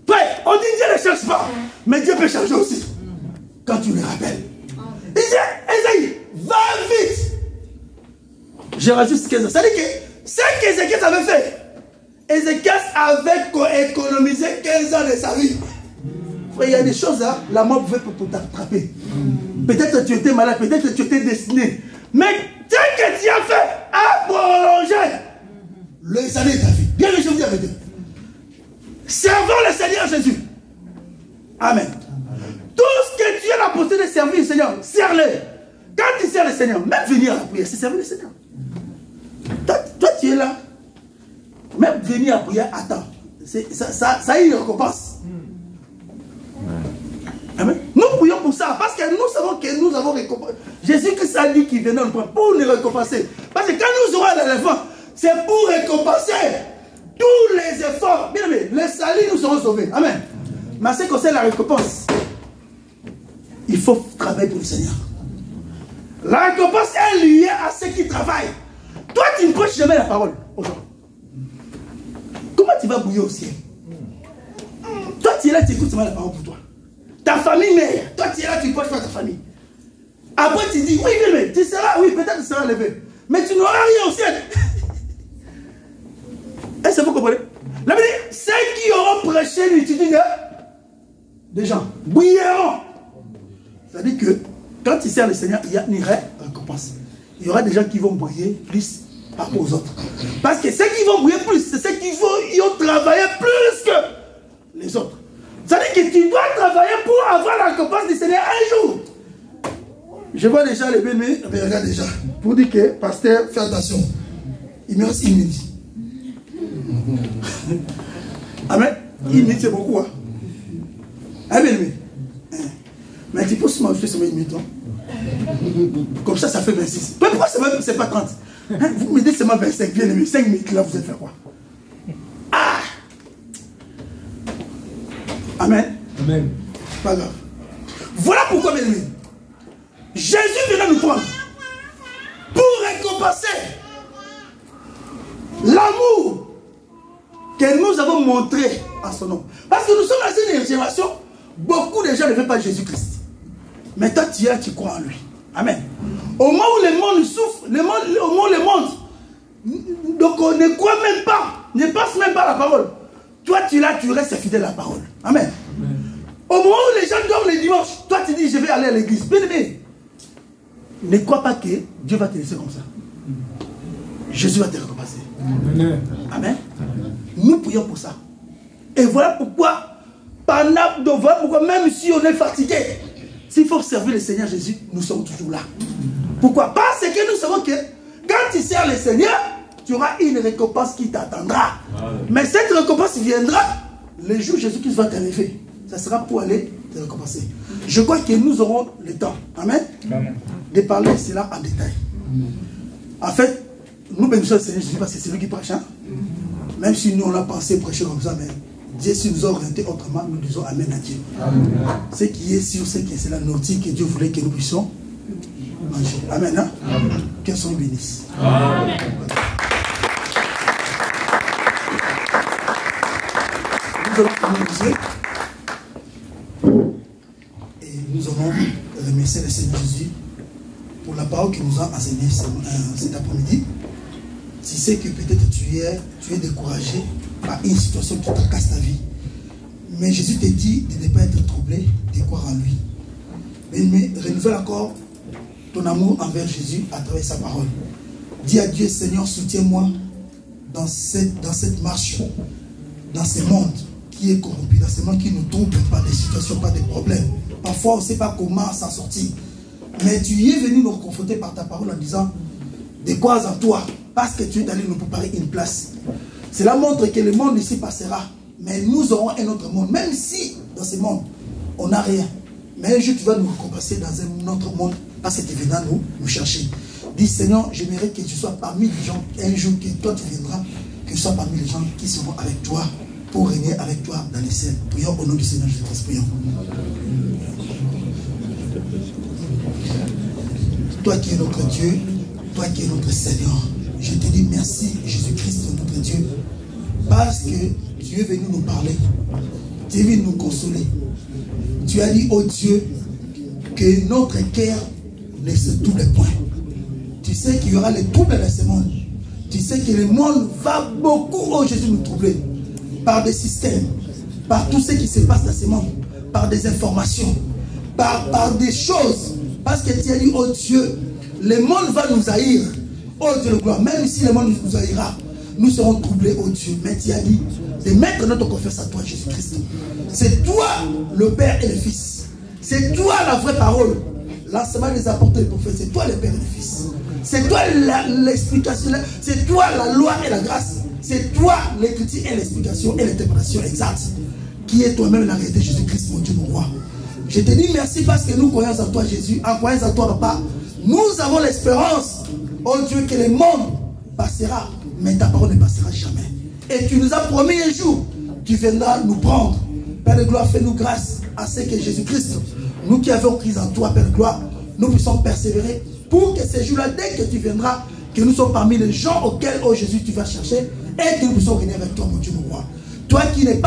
Frère, on dit Dieu ne change pas, mais Dieu peut changer aussi. Quand tu le rappelles. Il dit, Esaïe, va vite. Je rajoute 15 ans. C'est-à-dire que ce qu'Ézéchiel avait fait, Ézéchiel avait économisé 15 ans de sa vie. Il y a des choses là, la mort pouvait pour t'attraper. Peut-être que tu étais malade, peut-être que tu étais destiné. Mais ce que tu as fait a prolongé les années de ta vie. Bien que je vous dis avec Dieu. Servons le Seigneur Jésus. Amen. Tout ce que tu as la possibilité de servir le Seigneur, sers-le. Quand tu sers le Seigneur, même venir à la prière, c'est servir le Seigneur. Toi, tu es là. Même venir à la prière, attends. Ça a une récompense. Amen. Nous prions pour ça, parce que nous savons que nous avons récompensé. Jésus-Christ a dit qu'il venait pour nous récompenser. Parce que quand nous aurons l'éléphant, c'est pour récompenser tous les efforts. Bien aimé, les salis nous seront sauvés. Amen. Mais ce qui concerne la récompense, il faut travailler pour le Seigneur. La récompense est liée à ceux qui travaillent. Toi, tu ne prêches jamais la parole aux gens. Comment tu vas bouillir au ciel? Toi, tu es là, tu écoutes seulement la parole pour toi. Ta famille mère, toi tu es là, tu ne prêches pas ta famille. Après tu dis, oui, mais tu seras, oui, peut-être tu seras levé. Mais tu n'auras rien au ciel. une multitude de gens. Brillant. C'est-à-dire que quand tu sers le Seigneur, il y a une récompense. Il y aura des gens qui vont briller plus par rapport aux autres. Parce que ceux qui vont briller plus, c'est ceux qui ont travaillé plus que les autres. C'est-à-dire que tu dois travailler pour avoir la récompense du Seigneur un jour. Je vois déjà les bien-aimés, mais regarde déjà. Pour dire que, pasteur, fais attention. Il me reste 1 minute. Amen. 1 minute, c'est beaucoup. Hein? Hein, bien-aimé? Mais tu peux seulement ajouter seulement 1 minute. Comme ça fait 26. Pourquoi c'est pas 30? Hein? Vous me dites seulement 25, bien-aimé. 5 minutes là, vous êtes fait quoi? Ah! Amen. Amen. Pas grave. Voilà pourquoi, bien aimé, Jésus vient nous prendre pour récompenser l'amour que nous avons montré à son nom. Parce que nous sommes dans une génération, beaucoup de gens ne veulent pas Jésus-Christ. Mais toi, tu es là, tu crois en lui. Amen. Au moment où le monde souffre, au moment où le monde, donc on ne croit même pas, ne passe même pas la parole. Toi, tu es là, tu restes fidèle à la parole. Amen. Amen. Au moment où les gens dorment les dimanches, toi, tu dis, je vais aller à l'église. Bien aimé, ne crois pas que Dieu va te laisser comme ça. Jésus va te récompenser. Amen. Amen. Nous prions pour ça. Et voilà pourquoi, même si on est fatigué, s'il faut servir le Seigneur Jésus, nous sommes toujours là. Pourquoi? Parce que nous savons que quand tu sers le Seigneur, tu auras une récompense qui t'attendra. Mais cette récompense viendra le jour où Jésus-Christ va t'arriver. Ça sera pour aller te récompenser. Je crois que nous aurons le temps, amen, de parler de cela en détail. En fait, nous bénissons le Seigneur Jésus parce que c'est lui qui prêche. Hein? Même si nous on a pensé prêcher comme ça, mais Dieu, si nous a orienté autrement, nous disons amen à Dieu. Amen. Ce qui est sûr, c'est que c'est la nourriture que Dieu voulait que nous puissions manger. Amen. Hein? Amen. Que son bénisse. Amen. Nous allons commencer. Et nous allons remercier le Seigneur Jésus pour la parole qu'il nous a enseignée cet après-midi. Tu sais que peut-être tu es découragé par une situation qui tracasse ta vie. Mais Jésus te dit de ne pas être troublé, de croire en lui. Mais renouvelle encore ton amour envers Jésus à travers sa parole. Dis à Dieu, Seigneur, soutiens-moi dans cette marche, dans ce monde qui est corrompu, dans ce monde qui nous trouble par des situations, par des problèmes. Parfois, on ne sait pas comment s'en sortir. Mais tu y es venu nous confronter par ta parole en disant, de quoi en toi, parce que tu es allé nous préparer une place. Cela montre que le monde ici passera, mais nous aurons un autre monde. Même si dans ce monde, on n'a rien. Mais un jour, tu vas nous récompenser dans un autre monde, parce que tu viendras nous chercher. Dis, Seigneur, j'aimerais que tu sois parmi les gens, un jour que toi tu viendras, que tu sois parmi les gens qui seront avec toi, pour régner avec toi dans les ciels. Prions au nom du Seigneur Jésus-Christ. Prions. Toi qui es notre Dieu, toi qui es notre Seigneur, je te dis merci, Jésus-Christ, notre Dieu, parce que tu es venu nous parler, tu es venu nous consoler. Tu as dit, oh Dieu, que notre cœur ne se trouble point. Tu sais qu'il y aura les troubles dans ce monde. Tu sais que le monde va beaucoup, oh Jésus, nous troubler. Par des systèmes, par tout ce qui se passe dans ce monde, par des informations, par des choses. Parce que tu as dit, oh Dieu, le monde va nous haïr. Oh Dieu de gloire, même si le monde nous haïra, nous serons troublés, oh Dieu. Mais tu as dit de mettre notre confiance à toi, Jésus-Christ. C'est toi le Père et le Fils. C'est toi la vraie parole. L'enseignement des apôtres et des prophètes, c'est toi le Père et le Fils. C'est toi l'explication, c'est toi la loi et la grâce. C'est toi l'écriture et l'explication et l'interprétation exacte. Qui est toi-même la réalité, Jésus-Christ, mon Dieu, mon roi. Je te dis merci parce que nous croyons en toi, Jésus. En croyant en toi, Papa, nous avons l'espérance, oh Dieu, que le monde passera, mais ta parole ne passera jamais. Et tu nous as promis un jour, tu viendras nous prendre. Père de gloire, fais-nous grâce à ce que Jésus-Christ, nous qui avons pris en toi, Père de gloire, nous puissions persévérer pour que ces jours-là, dès que tu viendras, que nous sommes parmi les gens auxquels, oh Jésus, tu vas chercher et que nous puissions venir avec toi, mon Dieu, mon roi. Toi qui es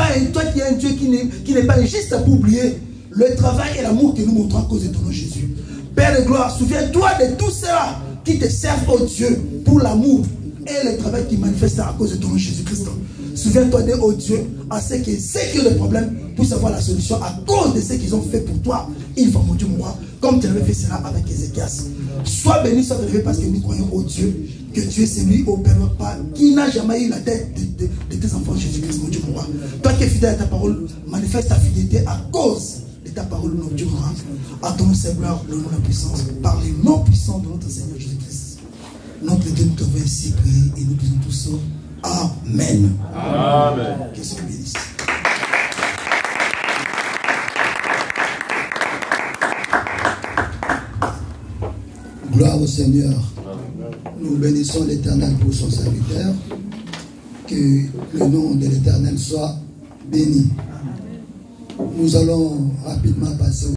un Dieu qui n'est pas juste pour oublier le travail et l'amour que nous montrons à cause de ton nom, Jésus. Père de gloire, souviens-toi de tous ceux-là qui te servent, oh Dieu, pour l'amour et le travail qui manifeste à cause de ton nom Jésus-Christ. Souviens-toi de oh Dieu, à ce que ceux qui ont des problèmes puissent avoir la solution à cause de ce qu'ils ont fait pour toi. Une fois, mon Dieu, mon roi, comme tu avais fait cela avec Ézéchias. Sois béni, sois élevé parce que nous croyons au Dieu, que tu es celui au Père pas, qui n'a jamais eu la tête de tes enfants Jésus-Christ, mon Dieu, mon roi. Toi qui es fidèle à ta parole, manifeste ta fidélité à cause de ta parole, mon Dieu, mon roi. À ton nom, Seigneur, le nom de la puissance, par les noms puissants de notre Seigneur Jésus-Christ. Notre Dieu nous t'avons ainsi prié et nous disons tous Amen. Amen. Que Dieu bénisse. Gloire au Seigneur. Nous bénissons l'Éternel pour son serviteur. Que le nom de l'Éternel soit béni. Nous allons rapidement passer au